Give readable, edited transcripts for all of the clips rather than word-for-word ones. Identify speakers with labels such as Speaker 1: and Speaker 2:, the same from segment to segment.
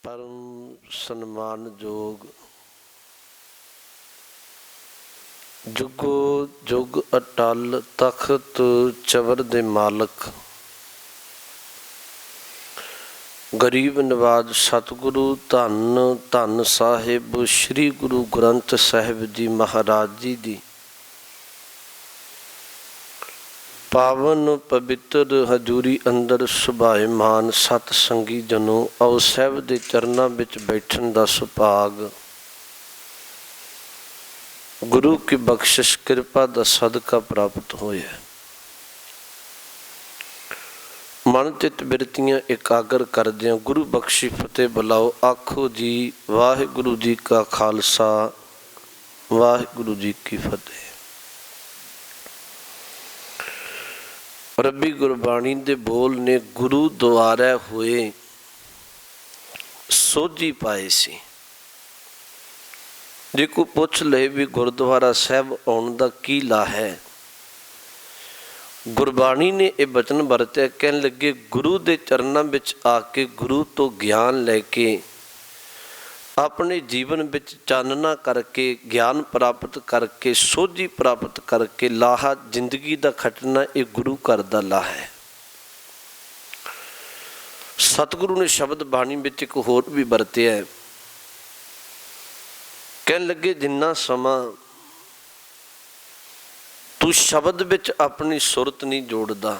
Speaker 1: परम सन्मानयोग जुगो जुग अटल तख्त चवर दे मालक गरीब नवाज सतगुरु धन धन साहिब श्री गुरु ग्रंथ साहिब जी महाराज जी दी पावन पवित्र हजूरी अंदर सुभाएमान सत संगी जनों आओ साहिब दे चरनां विच बैठन दा सुभाग गुरु की बख्शिश कृपा दा सदका प्राप्त होया। मन चित बिरतियां एकागर करदियां गुरु बख्शी फतेह बुलाओ। आखो जी वाहिगुरु जी का खालसा वाहिगुरु जी की फतेह। रब्बी गुरबाणी दे बोल ने गुरु द्वारा होए सोझी पाए सी। जे कोई पुछ ले भी गुरुद्वारा साहब आउण दा की ला है, गुरबाणी ने यह बचन वरत्या, कहन लगे गुरु दे चरनां विच आके गुरु तो ज्ञान लैके अपने जीवन विच चानना करके ज्ञान प्राप्त करके सोझी प्राप्त करके लाहा जिंदगी दा खटना ये गुरु घर दा लाहा है। सतगुरु ने शब्द बाणी विच एक होर भी वरत्या है, कहन लगे जिन्ना समा तू शब्द विच अपनी सुरत नहीं जोड़दा,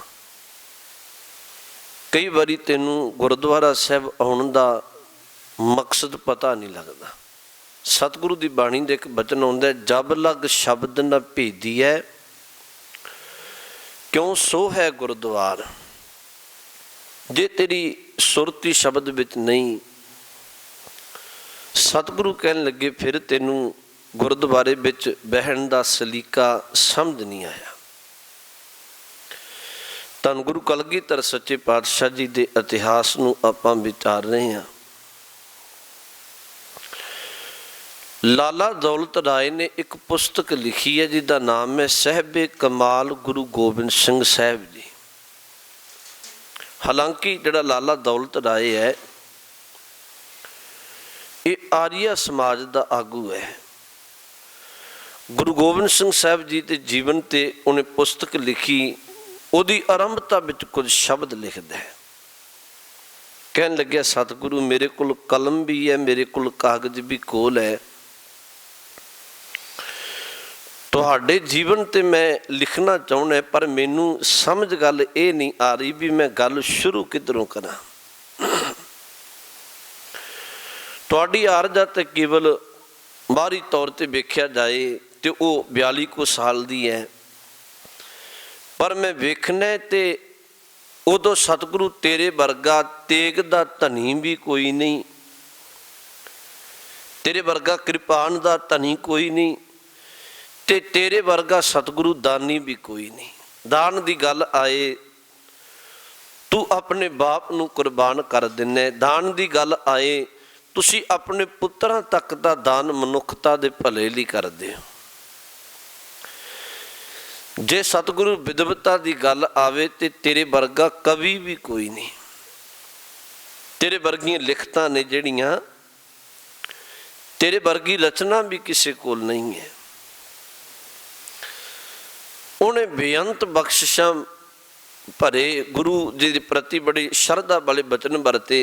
Speaker 1: कई बारी तेनू गुरुद्वारा साहब आउण दा मकसद पता नहीं लगता। सतगुरु की बाणी दे एक बचन आउंदा है, जब लग शब्द न भेदी है क्यों सो है गुरुद्वार। जे तेरी सुरती शब्द विच नहीं, सतगुरु कहन लगे फिर तेनू गुरुद्वारे विच बहन का सलीका समझ नहीं आया। धन गुरु कलगीधर सच्चे पातशाह जी के इतिहास नूं आपां विचार रहे हैं। लाला दौलत राय ने एक पुस्तक लिखी है जिसका नाम है साहिबे कमाल गुरु गोबिंद सिंह साहब जी। हालांकि जिहड़ा लाला दौलत राय है ये आर्य समाज का आगू है। गुरु गोबिंद सिंह साहब जी के जीवन ते उन्हें पुस्तक लिखी, उहदी आरंभता विच कुछ शब्द लिखदा है। कहन लग्या सतगुरु मेरे कोल कलम भी है, मेरे कोल कागज भी कोल है, तुहाडे जीवन ते मैं लिखना चाहुंदा पर मैनू समझ गल ये नहीं आ रही भी मैं गल शुरू किधरों करा। तुहाडी आरजा ते केवल बाहरी तौर ते वेख्या जाए तो वह 42 को साल दी है, पर मैं वेखना ते उदों सतगुरु तेरे वर्गा तेग दा धनी भी कोई नहीं, तेरे वर्गा कृपान दा धनी कोई नहीं, ते तेरे वर्गा सतगुरु दानी भी कोई नहीं। दान की गल आए तू अपने बाप नूं कुर्बान कर दिना, दान की गल आए तुसी अपने पुत्रां तक दा दान मनुखता दे भले लई करदे हो। जे सतगुरु विदवता की गल आवे ते तेरे वर्गा कवि भी कोई नहीं, तेरे वर्गियां लिखतां ने जिहड़ियां, तेरे वर्गी रचना भी किसी कोल नहीं है। उन्हें बेअंत बख्शिशां भरे गुरु जी के प्रति बड़ी शरधा वाले बचन वरते।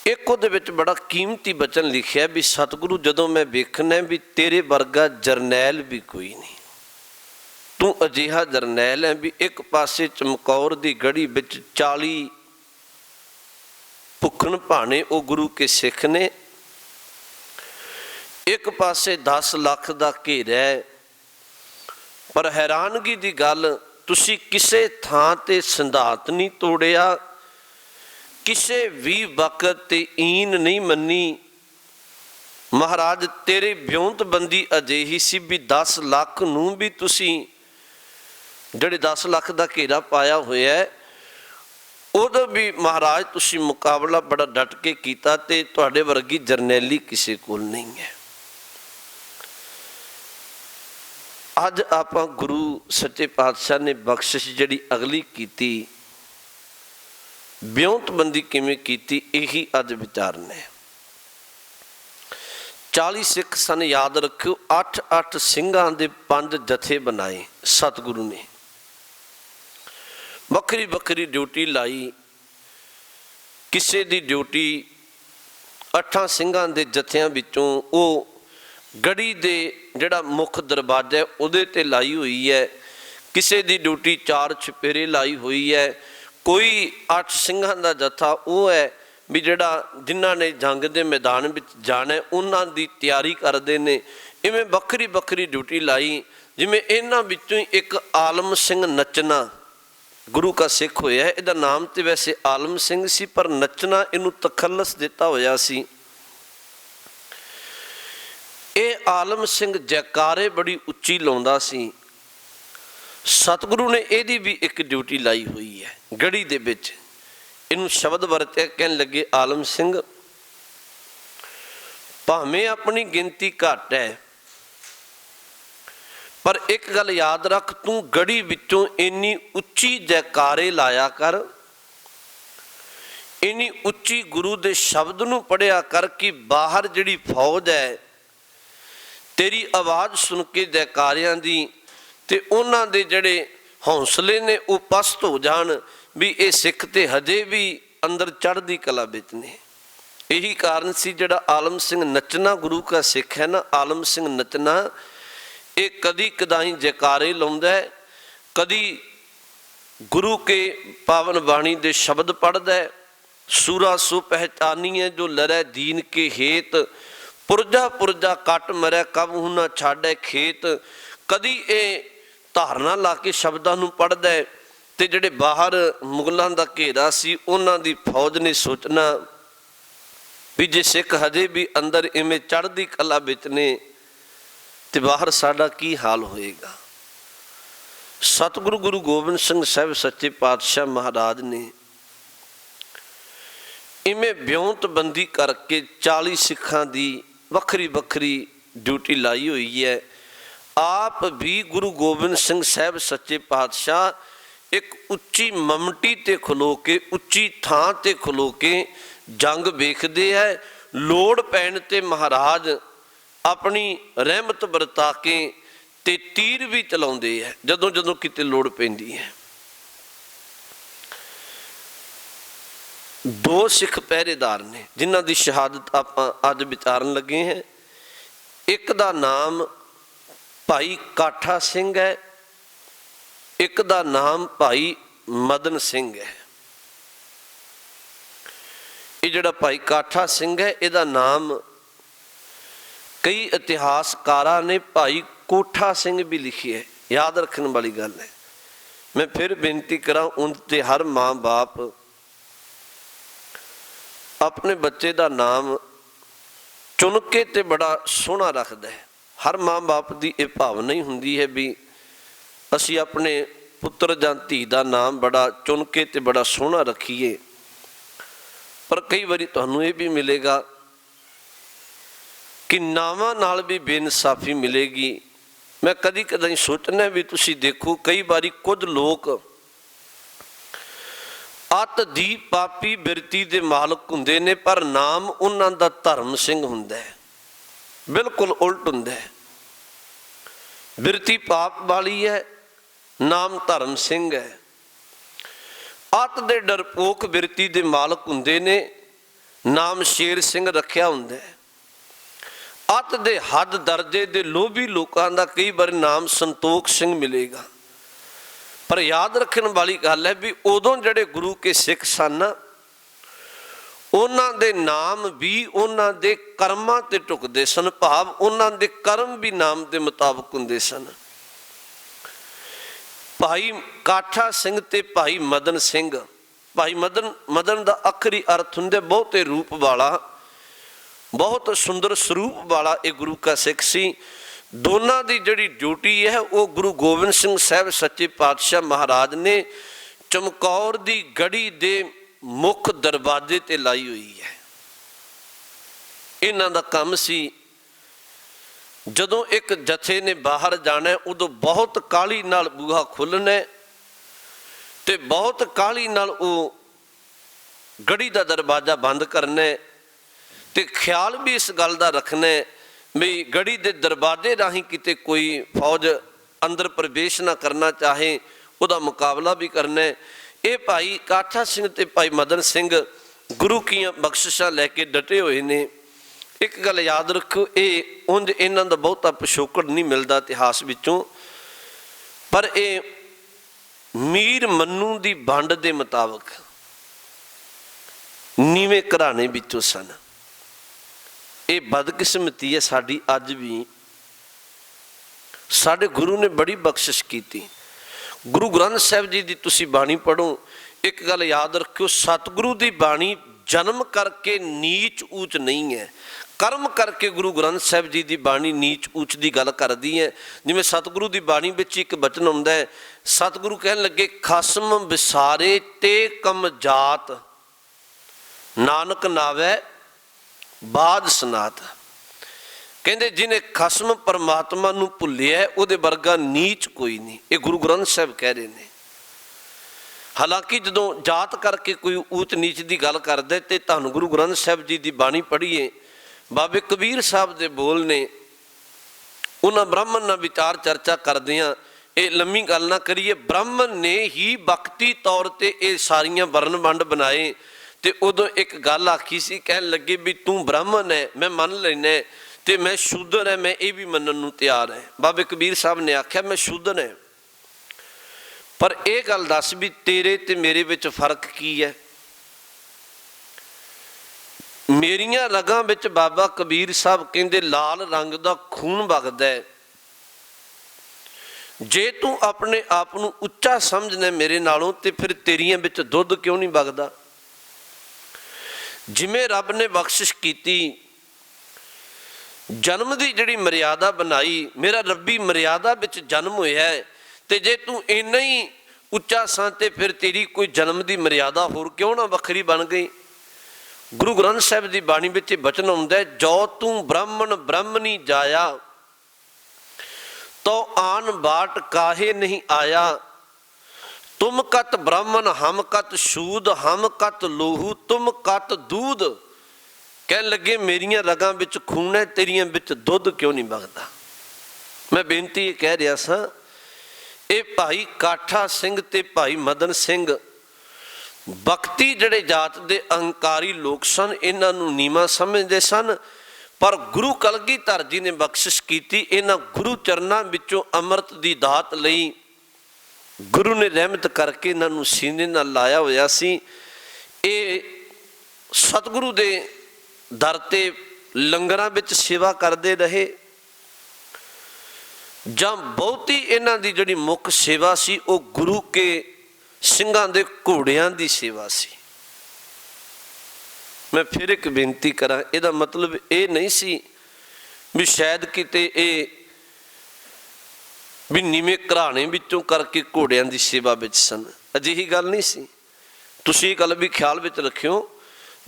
Speaker 1: एक उहदे विच बड़ा कीमती बचन लिखिया भी सतगुरु जदों मैं वेखना भी तेरे वर्गा जरनैल भी कोई नहीं, तू अजिहा जरनैल है भी एक पासे चमकौर की गढ़ी विच 40 भुखन भाने वो गुरु के सिख ने, एक पासे 10 लाख का घेरा है। पर हैरानगी की गल तुसी किसे थां ते सिद्धांत नहीं तोड़िया, किसे भी वक्त ते ईन नहीं मनी। महाराज तेरे ब्योंतबंदी अजिही सी भी 10 लाख नूं भी तुसी जिहड़े 10 लाख का घेरा पाया होया है उदों भी महाराज तुसी मुकाबला बड़ा डट के कीता ते तुहाडे वर्गी जरनैली किसी कोल नहीं है। अज आप गुरु सच्चे पातशाह ने बख्शिश जिहड़ी अगली कीती ਵਿਉਂਤਬੰਦੀ ਕਿਵੇਂ ਕੀਤੀ, ਇਹੀ ਅੱਜ ਵਿਚਾਰਨਾ ਹੈ। 40 ਸਿੱਖ ਸਨ, ਯਾਦ ਰੱਖਿਓ। 8-8 ਸਿੰਘਾਂ ਦੇ 5 ਜਥੇ ਬਣਾਏ ਸਤਿਗੁਰੂ ਨੇ, ਵੱਖਰੀ ਵੱਖਰੀ ਡਿਊਟੀ ਲਾਈ। ਕਿਸੇ ਦੀ ਡਿਊਟੀ 8 ਸਿੰਘਾਂ ਦੇ ਜਥਿਆਂ ਵਿੱਚੋਂ ਉਹ ਗੜੀ ਦੇ ਜਿਹੜਾ ਮੁੱਖ ਦਰਵਾਜ਼ਾ ਹੈ ਉਹਦੇ 'ਤੇ ਲਾਈ ਹੋਈ ਹੈ। ਕਿਸੇ ਦੀ ਡਿਊਟੀ 4 ਛਪੇਰੇ ਲਾਈ ਹੋਈ ਹੈ। ਕੋਈ 8 ਸਿੰਘਾਂ ਦਾ ਜਥਾ ਉਹ ਹੈ ਵੀ ਜਿਹੜਾ ਜਿਨ੍ਹਾਂ ਨੇ ਜੰਗ ਦੇ ਮੈਦਾਨ ਵਿੱਚ ਜਾਣਾ ਉਹਨਾਂ ਦੀ ਤਿਆਰੀ ਕਰਦੇ ਨੇ। ਇਵੇਂ ਵੱਖਰੀ ਵੱਖਰੀ ਡਿਊਟੀ ਲਾਈ। ਜਿਵੇਂ ਇਹਨਾਂ ਵਿੱਚੋਂ ਹੀ ਇੱਕ ਆਲਮ ਸਿੰਘ ਨੱਚਣਾ ਗੁਰੂ ਕਾ ਸਿੱਖ ਹੋਇਆ। ਇਹਦਾ ਨਾਮ ਤੇ ਵੈਸੇ ਆਲਮ ਸਿੰਘ ਸੀ, ਪਰ ਨੱਚਣਾ ਇਹਨੂੰ ਤਖੱਲਸ ਦਿੱਤਾ ਹੋਇਆ ਸੀ। ਇਹ ਆਲਮ ਸਿੰਘ ਜੈਕਾਰੇ ਬੜੀ ਉੱਚੀ ਲਾਉਂਦਾ ਸੀ। ਸਤਿਗੁਰੂ ਨੇ ਇਹਦੀ ਵੀ ਇੱਕ ਡਿਊਟੀ ਲਾਈ ਹੋਈ ਹੈ ਗੜੀ ਦੇ ਵਿੱਚ। ਇਹਨੂੰ ਸ਼ਬਦ ਵਰਤਿਆ, ਕਹਿਣ ਲੱਗੇ ਆਲਮ ਸਿੰਘ ਭਾਵੇਂ ਆਪਣੀ ਗਿਣਤੀ ਘੱਟ ਹੈ, ਪਰ ਇੱਕ ਗੱਲ ਯਾਦ ਰੱਖ, ਤੂੰ ਗੜੀ ਵਿੱਚੋਂ ਇੰਨੀ ਉੱਚੀ ਜੈਕਾਰੇ ਲਾਇਆ ਕਰ, ਇੰਨੀ ਉੱਚੀ ਗੁਰੂ ਦੇ ਸ਼ਬਦ ਨੂੰ ਪੜ੍ਹਿਆ ਕਰ ਕਿ ਬਾਹਰ ਜਿਹੜੀ ਫੌਜ ਹੈ ਤੇਰੀ ਆਵਾਜ਼ ਸੁਣ ਕੇ ਜੈਕਾਰਿਆਂ ਦੀ ਤੇ ਉਹਨਾਂ ਦੇ ਜਿਹੜੇ ਹੌਸਲੇ ਨੇ ਉਹ ਪਸਤ ਹੋ ਜਾਣ ਵੀ ਇਹ ਸਿੱਖ ਤੇ ਹਜੇ ਵੀ ਅੰਦਰ ਚੜ੍ਹਦੀ ਕਲਾ ਵਿੱਚ ਨੇ। ਇਹੀ ਕਾਰਨ ਸੀ ਜਿਹੜਾ ਆਲਮ ਸਿੰਘ ਨੱਚਣਾ ਗੁਰੂ ਕਾ ਸਿੱਖ ਹੈ ਨਾ, ਆਲਮ ਸਿੰਘ ਨੱਚਣਾ ਇਹ ਕਦੀ ਕਦਾਈ ਜੈਕਾਰੇ ਲਾਉਂਦਾ ਹੈ, ਕਦੀ ਗੁਰੂ ਕੇ ਪਾਵਨ ਬਾਣੀ ਦੇ ਸ਼ਬਦ ਪੜ੍ਹਦਾ ਹੈ। ਸੂਰਾ ਸੋ ਪਹਿਚਾਨੀਏ ਜੋ ਲੜੈ ਦੀਨ ਕੇ ਹੇਤ, ਪੁਰਜਾ ਪੁਰਜਾ ਕੱਟ ਮਰੈ ਕਬਹੁ ਨਾ ਛਾੜੈ ਖੇਤ। ਕਦੀ ਇਹ ਧਾਰਨਾ ਲਾ ਕੇ ਸ਼ਬਦਾਂ ਨੂੰ ਪੜ੍ਹਦਾ ਹੈ। ਤੇ ਜਿਹੜੇ ਬਾਹਰ ਮੁਗਲਾਂ ਦਾ ਘੇਰਾ ਸੀ ਉਹਨਾਂ ਦੀ ਫੌਜ ਨੇ ਸੋਚਣਾ ਵੀ ਜੇ ਸਿੱਖ ਹਜੇ ਵੀ ਅੰਦਰ ਇਵੇਂ ਚੜ੍ਹਦੀ ਕਲਾ ਵਿੱਚ ਨੇ ਤੇ ਬਾਹਰ ਸਾਡਾ ਕੀ ਹਾਲ ਹੋਏਗਾ। ਸਤਿਗੁਰੂ ਗੁਰੂ ਗੋਬਿੰਦ ਸਿੰਘ ਸਾਹਿਬ ਸੱਚੇ ਪਾਤਸ਼ਾਹ ਮਹਾਰਾਜ ਨੇ ਇਵੇਂ ਵਿਉਂਤਬੰਦੀ ਕਰਕੇ 40 ਸਿੱਖਾਂ ਦੀ ਵੱਖਰੀ ਵੱਖਰੀ ਡਿਊਟੀ ਲਾਈ ਹੋਈ ਹੈ। ਆਪ ਵੀ ਗੁਰੂ ਗੋਬਿੰਦ ਸਿੰਘ ਸਾਹਿਬ ਸੱਚੇ ਪਾਤਸ਼ਾਹ ਇੱਕ ਉੱਚੀ ਮਮਟੀ ਤੇ ਖਲੋ ਕੇ, ਉੱਚੀ ਥਾਂ ਤੇ ਖਲੋ ਕੇ ਜੰਗ ਵੇਖਦੇ ਹੈ। ਲੋੜ ਪੈਣ ਤੇ ਮਹਾਰਾਜ ਆਪਣੀ ਰਹਿਮਤ ਵਰਤਾ ਕੇ ਤੇ ਤੀਰ ਵੀ ਚਲਾਉਂਦੇ ਹੈ ਜਦੋਂ ਜਦੋਂ ਕਿਤੇ ਲੋੜ ਪੈਂਦੀ ਹੈ। 2 ਸਿੱਖ ਪਹਿਰੇਦਾਰ ਨੇ ਜਿਨ੍ਹਾਂ ਦੀ ਸ਼ਹਾਦਤ ਆਪਾਂ ਅੱਜ ਵਿਚਾਰਨ ਲੱਗੇ ਹਾਂ। ਇੱਕ ਦਾ ਨਾਮ ਭਾਈ ਕਾਠਾ ਸਿੰਘ ਹੈ, ਇੱਕ ਦਾ ਨਾਮ ਭਾਈ ਮਦਨ ਸਿੰਘ ਹੈ। ਇਹ ਜਿਹੜਾ ਭਾਈ ਕਾਠਾ ਸਿੰਘ ਹੈ ਇਹਦਾ ਨਾਮ ਕਈ ਇਤਿਹਾਸਕਾਰਾਂ ਨੇ ਭਾਈ ਕੋਠਾ ਸਿੰਘ ਵੀ ਲਿਖਿਆ ਹੈ। ਯਾਦ ਰੱਖਣ ਵਾਲੀ ਗੱਲ ਹੈ। ਮੈਂ ਫਿਰ ਬੇਨਤੀ ਕਰਾਂ, ਉਹਨਾਂ ਤੇ ਹਰ ਮਾਂ ਬਾਪ ਆਪਣੇ ਬੱਚੇ ਦਾ ਨਾਮ ਚੁਣ ਕੇ ਤੇ ਬੜਾ ਸੋਹਣਾ ਰੱਖਦਾ ਹੈ। ਹਰ ਮਾਂ ਬਾਪ ਦੀ ਇਹ ਭਾਵਨਾ ਹੀ ਹੁੰਦੀ ਹੈ ਵੀ ਅਸੀਂ ਆਪਣੇ ਪੁੱਤਰ ਜਾਂ ਧੀ ਦਾ ਨਾਮ ਬੜਾ ਚੁਣ ਕੇ ਤੇ ਬੜਾ ਸੋਹਣਾ ਰੱਖੀਏ। ਪਰ ਕਈ ਵਾਰੀ ਤੁਹਾਨੂੰ ਇਹ ਵੀ ਮਿਲੇਗਾ ਕਿ ਨਾਵਾਂ ਨਾਲ ਵੀ ਬੇਇਨਸਾਫੀ ਮਿਲੇਗੀ। ਮੈਂ ਕਦੀ ਕਦਾਈ ਸੋਚਣਾ ਵੀ ਤੁਸੀਂ ਦੇਖੋ, ਕਈ ਵਾਰੀ ਕੁਝ ਲੋਕ ਅੱਤ ਦੀ ਪਾਪੀ ਬਿਰਤੀ ਦੇ ਮਾਲਕ ਹੁੰਦੇ ਨੇ, ਪਰ ਨਾਮ ਉਹਨਾਂ ਦਾ ਧਰਮ ਸਿੰਘ ਹੁੰਦਾ ਹੈ। ਬਿਲਕੁਲ ਉਲਟ ਹੁੰਦਾ ਹੈ। ਬਿਰਤੀ ਪਾਪ ਵਾਲੀ ਹੈ, ਨਾਮ ਧਰਮ ਸਿੰਘ ਹੈ। ਅੱਤ ਦੇ ਡਰਪੋਕ ਬਿਰਤੀ ਦੇ ਮਾਲਕ ਹੁੰਦੇ ਨੇ, ਨਾਮ ਸ਼ੇਰ ਸਿੰਘ ਰੱਖਿਆ ਹੁੰਦਾ ਹੈ। ਅੱਤ ਦੇ ਹੱਦ ਦਰਜੇ ਦੇ ਲੋਭੀ ਲੋਕਾਂ ਦਾ ਕਈ ਵਾਰ ਨਾਮ ਸੰਤੋਖ ਸਿੰਘ ਮਿਲੇਗਾ। ਪਰ ਯਾਦ ਰੱਖਣ ਵਾਲੀ ਗੱਲ ਹੈ ਵੀ ਉਦੋਂ ਜਿਹੜੇ ਗੁਰੂ ਕੇ ਸਿੱਖ ਸਨ ਉਹਨਾਂ ਦੇ ਨਾਮ ਵੀ ਉਹਨਾਂ ਦੇ ਕਰਮਾਂ ਤੇ ਢੁਕਦੇ ਸਨ, ਭਾਵ ਉਹਨਾਂ ਦੇ ਕਰਮ ਵੀ ਨਾਮ ਦੇ ਮੁਤਾਬਕ ਹੁੰਦੇ ਸਨ। ਭਾਈ ਕਾਠਾ ਸਿੰਘ ਤੇ ਭਾਈ ਮਦਨ ਸਿੰਘ, ਭਾਈ ਮਦਨ ਦਾ ਅੱਖਰੀ ਅਰਥ ਹੁੰਦਾ ਬਹੁਤੇ ਰੂਪ ਵਾਲਾ, ਬਹੁਤ ਸੁੰਦਰ ਸਰੂਪ ਵਾਲਾ। ਇਹ ਗੁਰੂ ਕਾ ਸਿੱਖ ਸੀ। ਦੋਨਾਂ ਦੀ ਜਿਹੜੀ ਡਿਊਟੀ ਹੈ ਉਹ ਗੁਰੂ ਗੋਬਿੰਦ ਸਿੰਘ ਸਾਹਿਬ ਸੱਚੇ ਪਾਤਸ਼ਾਹ ਮਹਾਰਾਜ ਨੇ ਚਮਕੌਰ ਦੀ ਗੜੀ ਦੇ ਮੁੱਖ ਦਰਵਾਜ਼ੇ ਤੇ ਲਾਈ ਹੋਈ ਹੈ। ਇਹਨਾਂ ਦਾ ਕੰਮ ਸੀ ਜਦੋਂ ਇੱਕ ਜਥੇ ਨੇ ਬਾਹਰ ਜਾਣਾ ਉਦੋਂ ਬਹੁਤ ਕਾਹਲੀ ਨਾਲ ਬੂਹਾ ਖੋਲ੍ਹਣਾ ਤੇ ਬਹੁਤ ਕਾਹਲੀ ਨਾਲ ਉਹ गढ़ी का दरवाजा बंद करना है, तो ख्याल भी इस गल का रखना है भी गढ़ी के दरवाजे राही किते कोई फौज अंदर प्रवेश ना करना चाहे, उसका मुकाबला भी करना है। ये भाई काठा सिंह ते भाई मदन सिंह गुरु की बख्शिशां लैके डटे हुए ने। एक गल याद रखो, ये उंज इन्हां दा बहुता पिछोकड़ नहीं मिलता इतिहास विचों, पर ये मीर मन्नू की वंड के मुताबिक नीवें घराने विचों सन। ये बदकिस्मती है साडी, अज भी साडे गुरु ने बड़ी बख्शिश की। गुरु ग्रंथ साहिब जी की तुसी बाणी पढ़ो, एक गल याद रखियो, सतगुरु की बाणी जन्म करके नीच ऊच नहीं है, कर्म करके गुरु ग्रंथ साहिब जी की बाणी नीच ऊच की गल करती है। जिवें सतगुरु की बाणी विच एक बचन आउंदा है, सतगुरु कहन लगे खसम विसारे ते कम जात, नानक नावै बाज सनात। कहते जिन्हें खसम परमात्मा नूं भुलिया उहदे वर्गा नीच कोई नहीं, ये गुरु ग्रंथ साहिब कह रहे हैं। हालांकि जदों जात करके कोई ऊच नीच की गल करदा ते धन गुरु ग्रंथ साहिब जी की बाणी पढ़ीए, बाबे कबीर साहब के बोल ने, उन्हां ब्राह्मण नाल विचार चर्चा करदियां ये लम्मी गल ना करिए, ब्राह्मण ने ही वक्ती तौर पर ये सारियां वर्ण वंड बनाए। तो उदों एक गल आखी सी, कहन लगे भी तू ब्राह्मण है मैं मन लेना, तो मैं शूदर है मैं ये भी मनन नूं तैयार है। बाबे कबीर साहब ने आख्या मैं शूदर है, पर यह गल दस भी तेरे ते मेरे विच फर्क की है। मेरियां रगां विच बाबा कबीर साहब कहंदे लाल रंग का खून वगदा है, जे तू अपने आप नूं उच्चा समझना मेरे नालों, तो फिर तेरियां विच दुध क्यों नहीं वगदा। जिमें रब ने बख्शिश की, जन्म की जिहड़ी मर्यादा बनाई, मेरा रब्बी मर्यादा विच जन्म होया है, तो जे तू इन्ना ही उच्चा सा ते फिर तेरी कोई जन्म की मर्यादा होर क्यों ना वखरी बन गई। गुरु ग्रंथ साहिब की बाणी विच बचन आउंदा है, जो तू ब्राह्मण ब्राह्मणी जाया, तो आन बाट काहे नहीं आया, तुम कत ब्राह्मण हम कत शूद, हम कत लोहू तुम कत दूध। कह लगे मेरियां रगां विच खून है, तेरियां विच दुध क्यों नहीं बगदा। मैं बेनती कह रहा सा, ये भाई काठा सिंह ते भाई मदन सिंह भगती जड़े जात दे अहंकारी लोग सन, इन्हां नूं नीवां समझदे सन, पर गुरु कलगीधर जी ने बख्शिश की, इन्हां गुरु चरनां विचों अमृत दी दात लई गुरु ने रहमत करके इन्हां नूं सीने नाल लाया होया सी। ये सतगुरु दे दर ते लंगरां विच सेवा करते रहे, जां बहुती इन्हां दी जिहड़ी मुख सेवा सी वो गुरु के ਸਿੰਘਾਂ ਦੇ ਘੋੜਿਆਂ ਦੀ सेवा सी। मैं फिर एक बेनती करा, ਇਹਦਾ मतलब ये नहीं सी भी शायद किते ये भी नीवें घराने विचों करके घोड़ियां की सेवा विच सन, अजिही गल नहीं सी। तुसीं ये गल भी ख्याल विच रखियो,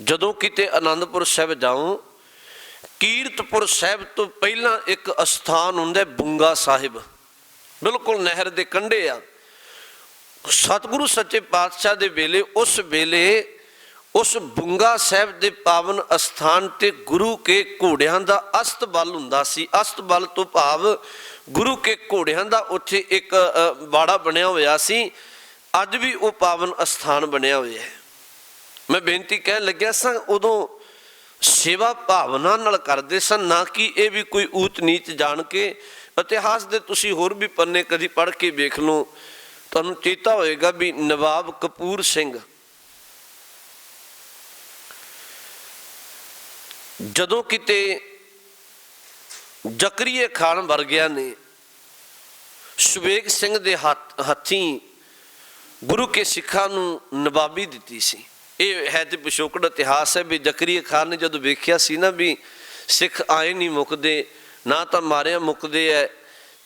Speaker 1: जदों किते आनंदपुर साहिब जाओ, कीरतपुर साहिब तो पहला एक अस्थान हुंदा बुंगा साहिब, बिल्कुल नहर के कंढे आ। सतगुरु सच्चे पातशाह दे वेले उस वेले उस बुंगा साहिब के पावन अस्थान ते गुरु के घोड़ियां का अस्तबल हुंदा सी। अस्तबल तो भाव गुरु के घोड़ियां का उत्थे एक बाड़ा बनिया होया सी, अज भी वो पावन अस्थान बनिया होया है। मैं बेनती कह लग्या सा, उदों सेवा भावना नाल करदे सन, ना कि ये भी कोई ऊच नीच जान के। इतिहास दे तुसीं होर भी पन्ने कदी पढ़ के वेख लो, तुहानूं चेता होएगा भी नवाब कपूर सिंह जदों किते जकरीए खान वर्गिया ने सुबेग सिंह दे हत्थी गुरु के सिखां नूं नवाबी दिती सी। ये है तो पिछोकड़ इतिहास है भी जकरीए खान ने जदों वेख्या सी ना भी सिख आए नहीं मुकदे, ना तो मारिया मुकदे है,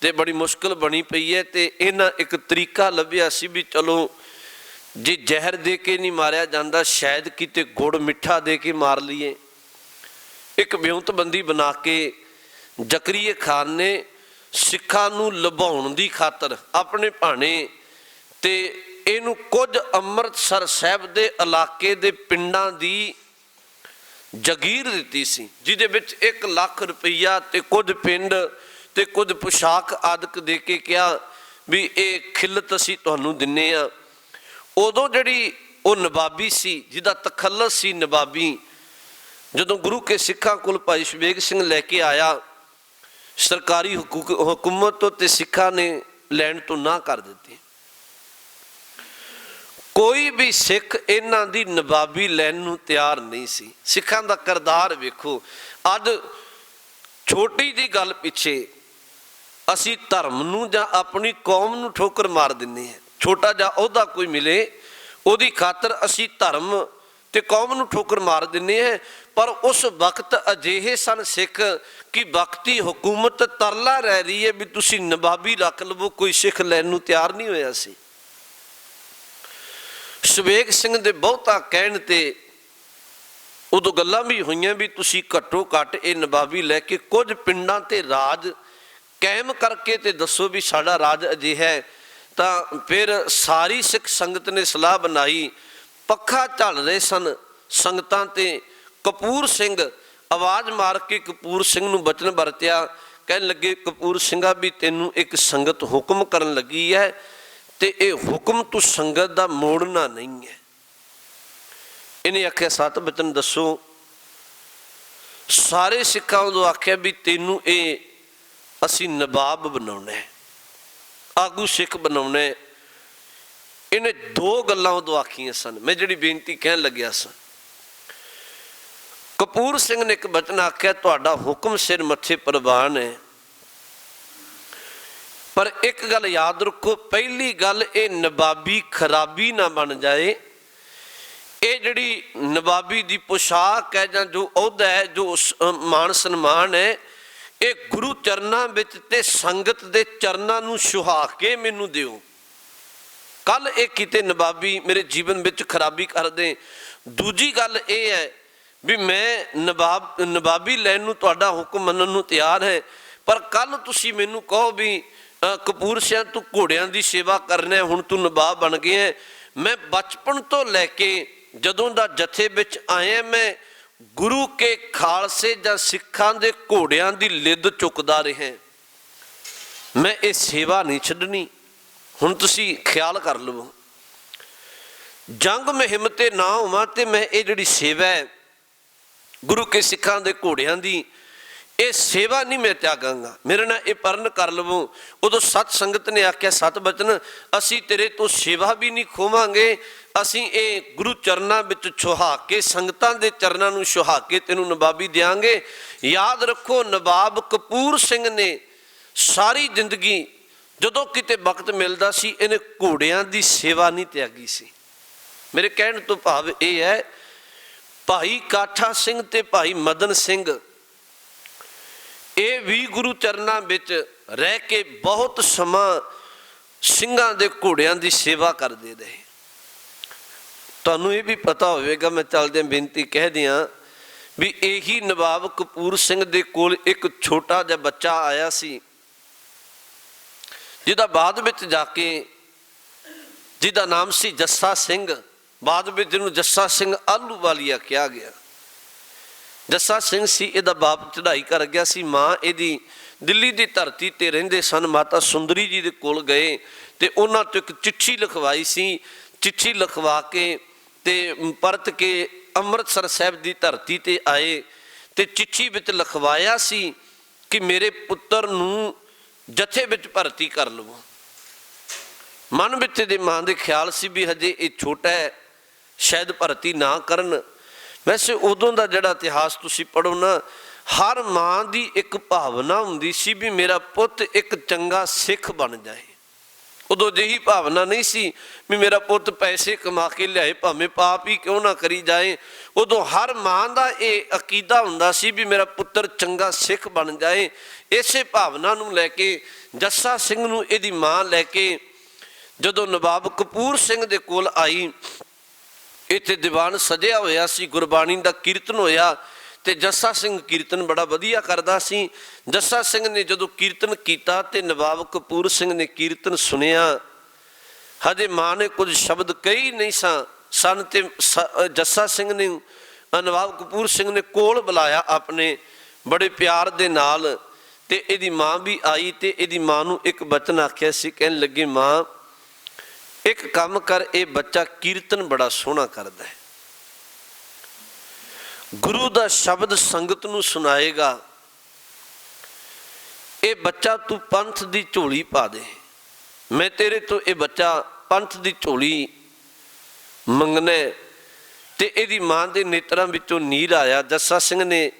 Speaker 1: तो बड़ी मुश्किल बनी पई है, तो इन्हां एक तरीका लभ्या सी भी चलो जे जहर दे के नहीं मारिया जाता, शायद किते गुड़ मिठा दे के मार लीए। एक ब्योंतबंदी बना के जकरीए खान ने सिखां नूं लुभाउण दी खातर अपने भाणे ते ਇਹਨੂੰ ਕੁਝ ਅੰਮ੍ਰਿਤਸਰ ਸਾਹਿਬ ਦੇ ਇਲਾਕੇ ਦੇ ਪਿੰਡਾਂ ਦੀ ਜਗੀਰ ਦਿੱਤੀ ਸੀ, ਜਿਹਦੇ ਵਿੱਚ 1 ਲੱਖ ਰੁਪਈਆ ਤੇ ਕੁਝ ਪਿੰਡ ਤੇ ਕੁਝ ਪੁਸ਼ਾਕ ਆਦਿਕ ਦੇ ਕੇ ਕਿਹਾ ਵੀ ਇਹ ਖਿਲਤ ਅਸੀਂ ਤੁਹਾਨੂੰ ਦਿੰਨੇ ਆ। ਉਦੋਂ ਜਿਹੜੀ ਉਹ ਨਵਾਬੀ ਸੀ, ਜਿਹਦਾ ਤਖੱਲਸ ਸੀ ਨਵਾਬੀ, ਜਦੋਂ ਗੁਰੂ ਕੇ ਸਿੱਖਾਂ ਕੋਲ ਭਾਈ ਸ਼ਵੇਗ ਸਿੰਘ ਲੈ ਕੇ ਆਇਆ, ਸਰਕਾਰੀ ਹੁਕੂਮਤ ਤੋਂ ਤੇ ਸਿੱਖਾਂ ਨੇ ਲੈਣ ਤੋਂ ਨਾ ਕਰ ਦਿੱਤੀ। ਕੋਈ ਵੀ ਸਿੱਖ ਇਹਨਾਂ ਦੀ ਨਵਾਬੀ ਲੈਣ ਨੂੰ ਤਿਆਰ ਨਹੀਂ ਸੀ। ਸਿੱਖਾਂ ਦਾ ਕਿਰਦਾਰ ਵੇਖੋ, ਅੱਜ ਛੋਟੀ ਜਿਹੀ ਗੱਲ ਪਿੱਛੇ ਅਸੀਂ ਧਰਮ ਨੂੰ ਜਾਂ ਆਪਣੀ ਕੌਮ ਨੂੰ ਠੋਕਰ ਮਾਰ ਦਿੰਦੇ ਹਾਂ। ਛੋਟਾ ਜਿਹਾ ਅਹੁਦਾ ਕੋਈ ਮਿਲੇ, ਉਹਦੀ ਖਾਤਰ ਅਸੀਂ ਧਰਮ ਤੇ ਕੌਮ ਨੂੰ ਠੋਕਰ ਮਾਰ ਦਿੰਦੇ ਹਾਂ। ਪਰ ਉਸ ਵਕਤ ਅਜਿਹੇ ਸਨ ਸਿੱਖ ਕਿ ਵਕਤੀ ਹੁਕੂਮਤ ਤਰਲਾ ਰਹਿ ਰਹੀ ਹੈ ਵੀ ਤੁਸੀਂ ਨਵਾਬੀ ਰੱਖ ਲਵੋ, ਕੋਈ ਸਿੱਖ ਲੈਣ ਨੂੰ ਤਿਆਰ ਨਹੀਂ ਹੋਇਆ ਸੀ। ਸ਼ਵੇਗ ਸਿੰਘ ਦੇ ਬਹੁਤਾ ਕਹਿਣ ਤੇ ਉਦੋਂ ਗੱਲਾਂ ਵੀ ਹੋਈਆਂ ਵੀ ਤੁਸੀਂ ਘੱਟੋ ਘੱਟ ਇਹ ਨਵਾਬੀ ਲੈ ਕੇ ਕੁਝ ਪਿੰਡਾਂ ਤੇ ਰਾਜ ਕਾਇਮ ਕਰਕੇ ਤੇ ਦੱਸੋ ਵੀ ਸਾਡਾ ਰਾਜ ਅਜਿਹਾ ਹੈ। ਤਾਂ ਫਿਰ ਸਾਰੀ ਸਿੱਖ ਸੰਗਤ ਨੇ ਸਲਾਹ ਬਣਾਈ। ਪੱਖਾ ਝੱਲ ਰਹੇ ਸਨ ਸੰਗਤਾਂ ਤੇ ਕਪੂਰ ਸਿੰਘ ਆਵਾਜ਼ ਮਾਰ ਕੇ ਕਪੂਰ ਸਿੰਘ ਨੂੰ ਬਚਨ ਵਰਤਿਆ। ਕਹਿਣ ਲੱਗੇ, ਕਪੂਰ ਸਿੰਘਾ ਵੀ ਤੈਨੂੰ ਇੱਕ ਸੰਗਤ ਹੁਕਮ ਕਰਨ ਲੱਗੀ ਹੈ ਤੇ ਇਹ ਹੁਕਮ ਤੂੰ ਸੰਗਤ ਦਾ ਮੋੜਨਾ ਨਹੀਂ ਹੈ। ਇਹਨੇ ਆਖਿਆ 7 ਬਚਨ ਦੱਸੋ। ਸਾਰੇ ਸਿੱਖਾਂ ਉਦੋਂ ਆਖਿਆ ਵੀ ਤੈਨੂੰ ਇਹ ਅਸੀਂ ਨਵਾਬ ਬਣਾਉਣਾ ਹੈ, ਆਗੂ ਸਿੱਖ ਬਣਾਉਣਾ ਹੈ। ਇਹਨੇ 2 ਗੱਲਾਂ ਉਦੋਂ ਆਖੀਆਂ ਸਨ, ਮੈਂ ਜਿਹੜੀ ਬੇਨਤੀ ਕਹਿਣ ਲੱਗਿਆ ਸਾਂ। ਕਪੂਰ ਸਿੰਘ ਨੇ ਇੱਕ ਬਚਨ ਆਖਿਆ, ਤੁਹਾਡਾ ਹੁਕਮ ਸਿਰ ਮੱਥੇ ਪ੍ਰਵਾਨ ਹੈ, ਪਰ ਇੱਕ ਗੱਲ ਯਾਦ ਰੱਖੋ, ਪਹਿਲੀ ਗੱਲ ਇਹ ਨਵਾਬੀ ਖਰਾਬੀ ਨਾ ਬਣ ਜਾਏ। ਇਹ ਜਿਹੜੀ ਨਵਾਬੀ ਦੀ ਪੁਸ਼ਾਕ ਹੈ ਜਾਂ ਜੋ ਅਹੁਦਾ ਹੈ, ਜੋ ਮਾਣ ਸਨਮਾਨ ਹੈ, ਇਹ ਗੁਰੂ ਚਰਨਾਂ ਵਿੱਚ ਤੇ ਸੰਗਤ ਦੇ ਚਰਨਾਂ ਨੂੰ ਸੁਹਾ ਕੇ ਮੈਨੂੰ ਦਿਓ। ਕੱਲ ਇਹ ਕਿਤੇ ਨਵਾਬੀ ਮੇਰੇ ਜੀਵਨ ਵਿੱਚ ਖਰਾਬੀ ਕਰ ਦੇ। ਦੂਜੀ ਗੱਲ ਇਹ ਹੈ ਵੀ ਮੈਂ ਨਵਾਬੀ ਲੈਣ ਨੂੰ ਤੁਹਾਡਾ ਹੁਕਮ ਮੰਨਣ ਨੂੰ ਤਿਆਰ ਹੈ, ਪਰ ਕੱਲ ਤੁਸੀਂ ਮੈਨੂੰ ਕਹੋ ਵੀ ਕਪੂਰ ਸਿੰਘ ਤੂੰ ਘੋੜਿਆਂ ਦੀ ਸੇਵਾ ਕਰਨਾ, ਹੁਣ ਤੂੰ ਨਵਾਬ ਬਣ ਗਿਆ। ਮੈਂ ਬਚਪਨ ਤੋਂ ਲੈ ਕੇ ਜਦੋਂ ਦਾ ਜਥੇ ਵਿੱਚ ਆਇਆ, ਮੈਂ ਗੁਰੂ ਕੇ ਖਾਲਸੇ ਜਾਂ ਸਿੱਖਾਂ ਦੇ ਘੋੜਿਆਂ ਦੀ ਲਿੱਦ ਚੁੱਕਦਾ ਰਿਹਾ। ਮੈਂ ਇਹ ਸੇਵਾ ਨਹੀਂ ਛੱਡਣੀ। ਹੁਣ ਤੁਸੀਂ ਖਿਆਲ ਕਰ ਲਵੋ, ਜੰਗ ਮੁਹਿੰਮ ਤੇ ਨਾ ਹੋਵਾਂ ਤੇ ਮੈਂ ਇਹ ਜਿਹੜੀ ਸੇਵਾ ਹੈ ਗੁਰੂ ਕੇ ਸਿੱਖਾਂ ਦੇ ਘੋੜਿਆਂ ਦੀ, ਇਹ ਸੇਵਾ ਨਹੀਂ ਮੈਂ ਤਿਆਗਾਂਗਾ। ਮੇਰੇ ਨਾਲ ਇਹ ਪਰਨ ਕਰ ਲਵੋ। ਉਦੋਂ ਸਤ ਸੰਗਤ ਨੇ ਆਖਿਆ 7 ਬਚਨ, ਅਸੀਂ ਤੇਰੇ ਤੋਂ ਸੇਵਾ ਵੀ ਨਹੀਂ ਖੋਵਾਂਗੇ, ਅਸੀਂ ਇਹ ਗੁਰੂ ਚਰਨਾਂ ਵਿੱਚ ਛੁਹਾ ਕੇ ਸੰਗਤਾਂ ਦੇ ਚਰਨਾਂ ਨੂੰ ਛੁਹਾ ਕੇ ਤੈਨੂੰ ਨਵਾਬੀ ਦਿਆਂਗੇ। ਯਾਦ ਰੱਖੋ, ਨਵਾਬ ਕਪੂਰ ਸਿੰਘ ਨੇ ਸਾਰੀ ਜ਼ਿੰਦਗੀ ਜਦੋਂ ਕਿਤੇ ਵਕਤ ਮਿਲਦਾ ਸੀ ਇਹਨੇ ਘੋੜਿਆਂ ਦੀ ਸੇਵਾ ਨਹੀਂ ਤਿਆਗੀ ਸੀ। ਮੇਰੇ ਕਹਿਣ ਤੋਂ ਭਾਵ ਇਹ ਹੈ, ਭਾਈ ਕਾਠਾ ਸਿੰਘ ਤੇ ਭਾਈ ਮਦਨ ਸਿੰਘ ਇਹ ਵੀ ਗੁਰੂ ਚਰਨਾਂ ਵਿੱਚ ਰਹਿ ਕੇ ਬਹੁਤ ਸਮਾਂ ਸਿੰਘਾਂ ਦੇ ਘੋੜਿਆਂ ਦੀ ਸੇਵਾ ਕਰਦੇ ਰਹੇ। ਤੁਹਾਨੂੰ ਇਹ ਵੀ ਪਤਾ ਹੋਵੇਗਾ, ਮੈਂ ਚੱਲਦਿਆਂ ਬੇਨਤੀ ਕਹਿ ਦਿਆਂ ਵੀ ਇਹੀ ਨਵਾਬ ਕਪੂਰ ਸਿੰਘ ਦੇ ਕੋਲ ਇੱਕ ਛੋਟਾ ਜਿਹਾ ਬੱਚਾ ਆਇਆ ਸੀ, ਜਿਹਦਾ ਬਾਅਦ ਵਿੱਚ ਜਾ ਕੇ ਜਿਹਦਾ ਨਾਮ ਸੀ ਜੱਸਾ ਸਿੰਘ, ਬਾਅਦ ਵਿੱਚ ਜਿਹਨੂੰ ਜੱਸਾ ਸਿੰਘ ਆਹਲੂਵਾਲੀਆ ਕਿਹਾ ਗਿਆ। ਜੱਸਾ ਸਿੰਘ ਸੀ ਇਹਦਾ ਬਾਪ, ਚੜ੍ਹਾਈ ਕਰ ਗਿਆ ਸੀ। ਮਾਂ ਇਹਦੀ ਦਿੱਲੀ ਦੀ ਧਰਤੀ ਤੇ ਰਹਿੰਦੇ ਸਨ, ਮਾਤਾ ਸੁੰਦਰੀ ਜੀ ਦੇ ਕੋਲ ਗਏ ਤੇ ਉਹਨਾਂ ਤੋਂ ਇੱਕ ਚਿੱਠੀ ਲਿਖਵਾਈ ਸੀ। ਚਿੱਠੀ ਲਿਖਵਾ ਕੇ ਤੇ ਪਰਤ ਕੇ ਅੰਮ੍ਰਿਤਸਰ ਸਾਹਿਬ ਦੀ ਧਰਤੀ ਤੇ ਆਏ ਤੇ ਚਿੱਠੀ ਵਿੱਚ ਲਿਖਵਾਇਆ ਸੀ ਕਿ ਮੇਰੇ ਪੁੱਤਰ ਨੂੰ ਜਥੇ ਵਿੱਚ ਭਰਤੀ ਕਰ ਲਵੋ। ਮਨ ਵਿੱਚ ਇਹਦੇ ਮਾਂ ਦੇ ਖਿਆਲ ਸੀ ਵੀ ਹਜੇ ਇਹ ਛੋਟਾ ਹੈ, ਸ਼ਾਇਦ ਭਰਤੀ ਨਾ ਕਰਨ। ਵੈਸੇ ਉਦੋਂ ਦਾ ਜਿਹੜਾ ਇਤਿਹਾਸ ਤੁਸੀਂ ਪੜ੍ਹੋ ਨਾ, ਹਰ ਮਾਂ ਦੀ ਇੱਕ ਭਾਵਨਾ ਹੁੰਦੀ ਸੀ ਵੀ ਮੇਰਾ ਪੁੱਤ ਇੱਕ ਚੰਗਾ ਸਿੱਖ ਬਣ ਜਾਏ। ਉਦੋਂ ਜਿਹੀ ਭਾਵਨਾ ਨਹੀਂ ਸੀ ਵੀ ਮੇਰਾ ਪੁੱਤ ਪੈਸੇ ਕਮਾ ਕੇ ਲਿਆਏ, ਭਾਵੇਂ ਪਾਪ ਹੀ ਕਿਉਂ ਨਾ ਕਰੀ ਜਾਏ। ਉਦੋਂ ਹਰ ਮਾਂ ਦਾ ਇਹ ਅਕੀਦਾ ਹੁੰਦਾ ਸੀ ਵੀ ਮੇਰਾ ਪੁੱਤਰ ਚੰਗਾ ਸਿੱਖ ਬਣ ਜਾਏ। ਇਸੇ ਭਾਵਨਾ ਨੂੰ ਲੈ ਕੇ ਜੱਸਾ ਸਿੰਘ ਨੂੰ ਇਹਦੀ ਮਾਂ ਲੈ ਕੇ ਜਦੋਂ ਨਵਾਬ ਕਪੂਰ ਸਿੰਘ ਦੇ ਕੋਲ ਆਈ, ਇੱਥੇ ਦੀਵਾਨ ਸਜਿਆ ਹੋਇਆ ਸੀ, ਗੁਰਬਾਣੀ ਦਾ ਕੀਰਤਨ ਹੋਇਆ ਤੇ ਜੱਸਾ ਸਿੰਘ ਕੀਰਤਨ ਬੜਾ ਵਧੀਆ ਕਰਦਾ ਸੀ। ਜੱਸਾ ਸਿੰਘ ਨੇ ਜਦੋਂ ਕੀਰਤਨ ਕੀਤਾ ਤੇ ਨਵਾਬ ਕਪੂਰ ਸਿੰਘ ਨੇ ਕੀਰਤਨ ਸੁਣਿਆ ਹਜੇ ਮਾਂ ਨੇ ਕੁਝ ਸ਼ਬਦ ਕਹੀ ਨਹੀਂ ਸਨ ਤੇ ਜੱਸਾ ਸਿੰਘ ਨੇ ਨਵਾਬ ਕਪੂਰ ਸਿੰਘ ਨੇ ਕੋਲ ਬੁਲਾਇਆ ਆਪਣੇ ਬੜੇ ਪਿਆਰ ਦੇ ਨਾਲ, ਤੇ ਇਹਦੀ ਮਾਂ ਵੀ ਆਈ ਤੇ ਇਹਦੀ ਮਾਂ ਨੂੰ ਇੱਕ ਬਚਨ ਆਖਿਆ ਸੀ। ਕਹਿਣ ਲੱਗੇ, ਮਾਂ ਇੱਕ ਕੰਮ ਕਰ, ਇਹ ਬੱਚਾ ਕੀਰਤਨ ਬੜਾ ਸੋਹਣਾ ਕਰਦਾ ਹੈ, ਗੁਰੂ ਦਾ ਸ਼ਬਦ ਸੰਗਤ ਨੂੰ ਸੁਣਾਏਗਾ, ਇਹ ਬੱਚਾ ਤੂੰ ਪੰਥ ਦੀ ਝੋਲੀ ਪਾ ਦੇ, ਮੈਂ ਤੇਰੇ ਤੋਂ ਇਹ ਬੱਚਾ ਪੰਥ ਦੀ ਝੋਲੀ ਮੰਗਣਾ। ਤੇ ਇਹਦੀ ਮਾਂ ਦੇ ਨੇਤਰਾਂ ਵਿੱਚੋਂ ਨੀਰ ਆਇਆ। ਜੱਸਾ ਸਿੰਘ ਨੇ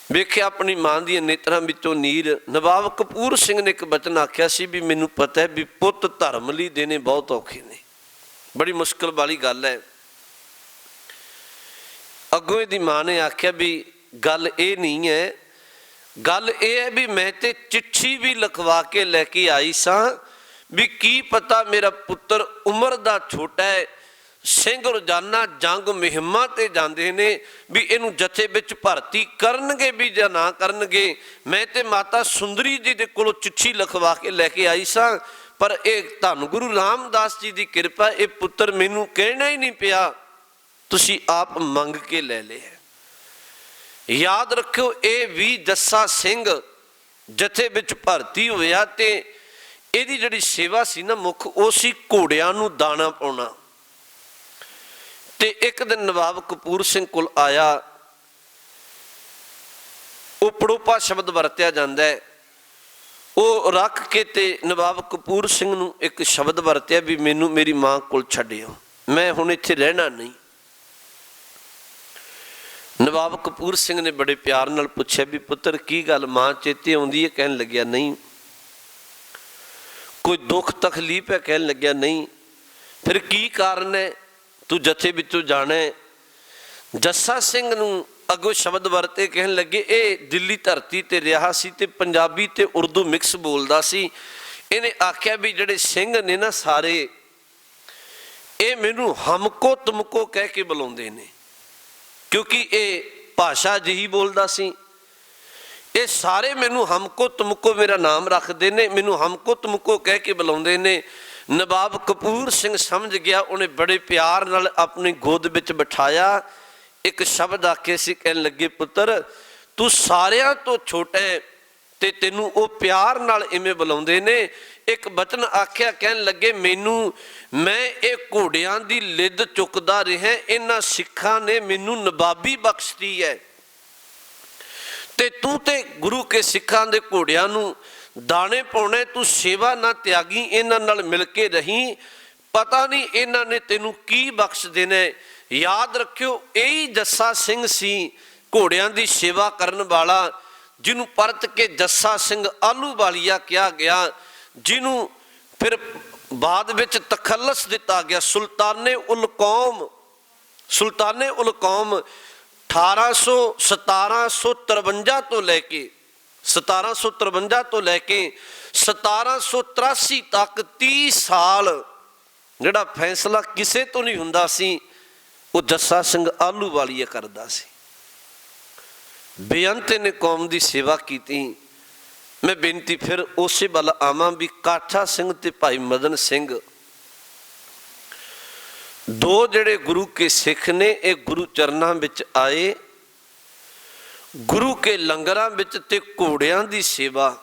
Speaker 1: ਵੇਖਿਆ ਆਪਣੀ ਮਾਂ ਦੀਆਂ ਨੇਤਰਾਂ ਵਿੱਚੋਂ ਨੀਰ। ਨਵਾਬ ਕਪੂਰ ਸਿੰਘ ਨੇ ਇੱਕ ਬਚਨ ਆਖਿਆ ਸੀ ਵੀ ਮੈਨੂੰ ਪਤਾ ਹੈ ਵੀ ਪੁੱਤ ਧਰਮ ਲਈ ਦੇਣੇ ਬਹੁਤ ਔਖੇ ਨੇ, ਬੜੀ ਮੁਸ਼ਕਿਲ ਵਾਲੀ ਗੱਲ ਹੈ। ਅੱਗੋਂ ਇਹਦੀ ਮਾਂ ਨੇ ਆਖਿਆ ਵੀ ਗੱਲ ਇਹ ਨਹੀਂ ਹੈ, ਗੱਲ ਇਹ ਹੈ ਵੀ ਮੈਂ ਤੇ ਚਿੱਠੀ ਵੀ ਲਿਖਵਾ ਕੇ ਲੈ ਕੇ ਆਈ ਸਾਂ ਵੀ ਕੀ ਪਤਾ ਮੇਰਾ ਪੁੱਤਰ ਉਮਰ ਦਾ ਛੋਟਾ ਹੈ, ਸਿੰਘ ਰੋਜ਼ਾਨਾ ਜੰਗ ਮੁਹਿੰਮਾਂ ਤੇ ਜਾਂਦੇ ਨੇ, ਵੀ ਇਹਨੂੰ ਜਥੇ ਵਿੱਚ ਭਰਤੀ ਕਰਨਗੇ ਵੀ ਜਾਂ ਨਾ ਕਰਨਗੇ। ਮੈਂ ਤੇ ਮਾਤਾ ਸੁੰਦਰੀ ਜੀ ਦੇ ਕੋਲੋਂ ਚਿੱਠੀ ਲਿਖਵਾ ਕੇ ਲੈ ਕੇ ਆਈ ਸਾਂ, ਪਰ ਇਹ ਧੰਨ ਗੁਰੂ ਰਾਮਦਾਸ ਜੀ ਦੀ ਕਿਰਪਾ, ਇਹ ਪੁੱਤਰ ਮੈਨੂੰ ਕਹਿਣਾ ਹੀ ਨਹੀਂ ਪਿਆ, ਤੁਸੀਂ ਆਪ ਮੰਗ ਕੇ ਲੈ ਲਿਆ। ਯਾਦ ਰੱਖਿਓ, ਇਹ ਵੀ ਜੱਸਾ ਸਿੰਘ ਜਥੇ ਵਿੱਚ ਭਰਤੀ ਹੋਇਆ ਤੇ ਇਹਦੀ ਜਿਹੜੀ ਸੇਵਾ ਸੀ ਨਾ ਮੁੱਖ, ਉਹ ਸੀ ਘੋੜਿਆਂ ਨੂੰ ਦਾਣਾ ਪਾਉਣਾ। ਤੇ ਇੱਕ ਦਿਨ ਨਵਾਬ ਕਪੂਰ ਸਿੰਘ ਕੋਲ ਆਇਆ, ਉਹ ਪੜੋਪਾ ਸ਼ਬਦ ਵਰਤਿਆ ਜਾਂਦਾ ਹੈ, ਉਹ ਰੱਖ ਕੇ ਤੇ ਨਵਾਬ ਕਪੂਰ ਸਿੰਘ ਨੂੰ ਇੱਕ ਸ਼ਬਦ ਵਰਤਿਆ ਵੀ ਮੈਨੂੰ ਮੇਰੀ ਮਾਂ ਕੋਲ ਛੱਡਿਓ, ਮੈਂ ਹੁਣ ਇੱਥੇ ਰਹਿਣਾ ਨਹੀਂ। ਨਵਾਬ ਕਪੂਰ ਸਿੰਘ ਨੇ ਬੜੇ ਪਿਆਰ ਨਾਲ ਪੁੱਛਿਆ ਵੀ ਪੁੱਤਰ ਕੀ ਗੱਲ, ਮਾਂ ਚੇਤੇ ਆਉਂਦੀ ਹੈ? ਕਹਿਣ ਲੱਗਿਆ ਨਹੀਂ। ਕੋਈ ਦੁੱਖ ਤਕਲੀਫ ਹੈ? ਕਹਿਣ ਲੱਗਿਆ ਨਹੀਂ। ਫਿਰ ਕੀ ਕਾਰਨ ਹੈ, ਤੂੰ ਜਥੇ ਵਿੱਚੋਂ ਜਾਣਾ ਹੈ? ਜੱਸਾ ਸਿੰਘ ਨੂੰ ਅੱਗੋਂ ਸ਼ਬਦ ਵਰਤੇ, ਕਹਿਣ ਲੱਗੇ ਇਹ ਦਿੱਲੀ ਧਰਤੀ ਤੇ ਰਿਹਾ ਸੀ ਤੇ ਪੰਜਾਬੀ ਤੇ ਉਰਦੂ ਮਿਕਸ ਬੋਲਦਾ ਸੀ। ਇਹਨੇ ਆਖਿਆ ਵੀ ਜਿਹੜੇ ਸਿੰਘ ਨੇ ਨਾ ਸਾਰੇ, ਇਹ ਮੈਨੂੰ ਹਮਕੋ ਤੁਮਕੋ ਕਹਿ ਕੇ ਬੁਲਾਉਂਦੇ ਨੇ, ਕਿਉਂਕਿ ਇਹ ਭਾਸ਼ਾ ਜਿਹੀ ਬੋਲਦਾ ਸੀ। ਇਹ ਸਾਰੇ ਮੈਨੂੰ ਹਮਕੋ ਤੁਮਕੋ ਮੇਰਾ ਨਾਮ ਰੱਖਦੇ ਨੇ, ਮੈਨੂੰ ਹਮਕੋ ਤੁਮਕੋ ਕਹਿ ਕੇ ਬੁਲਾਉਂਦੇ ਨੇ। ਨਵਾਬ ਕਪੂਰ ਸਿੰਘ ਸਮਝ ਗਿਆ, ਉਹਨੇ ਬੜੇ ਪਿਆਰ ਨਾਲ ਆਪਣੀ ਗੋਦ ਵਿੱਚ ਬਿਠਾਇਆ, ਇੱਕ ਸ਼ਬਦ ਆਖੇ ਸੀ। ਕਹਿਣ ਲੱਗੇ ਪੁੱਤਰ ਤੂੰ ਸਾਰਿਆਂ ਤੋਂ ਛੋਟਾ ਹੈ ਤੇ ਤੈਨੂੰ ਉਹ ਪਿਆਰ ਨਾਲ ਇਵੇਂ ਬੁਲਾਉਂਦੇ ਨੇ। ਇੱਕ ਬਚਨ ਆਖਿਆ, ਕਹਿਣ ਲੱਗੇ ਮੈਨੂੰ, ਮੈਂ ਇਹ ਘੋੜਿਆਂ ਦੀ ਲਿੱਦ ਚੁੱਕਦਾ ਰਿਹਾ, ਇਹਨਾਂ ਸਿੱਖਾਂ ਨੇ ਮੈਨੂੰ ਨਵਾਬੀ ਬਖਸ਼ਦੀ ਹੈ ਤੇ ਤੂੰ ਤੇ ਗੁਰੂ ਕੇ ਸਿੱਖਾਂ ਦੇ ਘੋੜਿਆਂ ਨੂੰ ਦਾਣੇ ਪਾਉਣੇ, ਤੂੰ ਸੇਵਾ ਨਾ ਤਿਆਗੀ, ਇਹਨਾਂ ਨਾਲ ਮਿਲ ਕੇ ਰਹੀਂ, ਪਤਾ ਨਹੀਂ ਇਹਨਾਂ ਨੇ ਤੈਨੂੰ ਕੀ ਬਖਸ਼ ਦੇਣਾ। ਯਾਦ ਰੱਖਿਓ, ਇਹੀ ਜੱਸਾ ਸਿੰਘ ਸੀ ਘੋੜਿਆਂ ਦੀ ਸੇਵਾ ਕਰਨ ਵਾਲਾ, ਜਿਹਨੂੰ ਪਰਤ ਕੇ ਜੱਸਾ ਸਿੰਘ ਆਹਲੂਵਾਲੀਆ ਕਿਹਾ ਗਿਆ, ਜਿਹਨੂੰ ਫਿਰ ਬਾਅਦ ਵਿੱਚ ਤਖੱਲਸ ਦਿੱਤਾ ਗਿਆ। ਸੁਲਤਾਨੇ ਉਲ ਕੌਮ 1753 ਤੋਂ ਲੈ ਕੇ 1783 ਤੱਕ 30 ਸਾਲ ਜਿਹੜਾ ਫੈਸਲਾ ਕਿਸੇ ਤੋਂ ਨਹੀਂ ਹੁੰਦਾ ਸੀ, ਉਹ ਜੱਸਾ ਸਿੰਘ ਆਹਲੂਵਾਲੀਆ ਕਰਦਾ ਸੀ। ਬੇਅੰਤ ਨੇ ਕੌਮ ਦੀ ਸੇਵਾ ਕੀਤੀ। ਮੈਂ ਬੇਨਤੀ ਫਿਰ ਉਸੇ ਵੱਲ ਆਵਾਂ ਵੀ ਕਾਠਾ ਸਿੰਘ ਤੇ ਭਾਈ ਮਦਨ ਸਿੰਘ, ਦੋ ਜਿਹੜੇ ਗੁਰੂ ਕੇ ਸਿੱਖ ਨੇ, ਇਹ ਗੁਰੂ ਚਰਨਾਂ ਵਿੱਚ ਆਏ, ਗੁਰੂ ਕੇ ਲੰਗਰਾਂ ਵਿੱਚ ਤੇ ਘੋੜਿਆਂ ਦੀ ਸੇਵਾ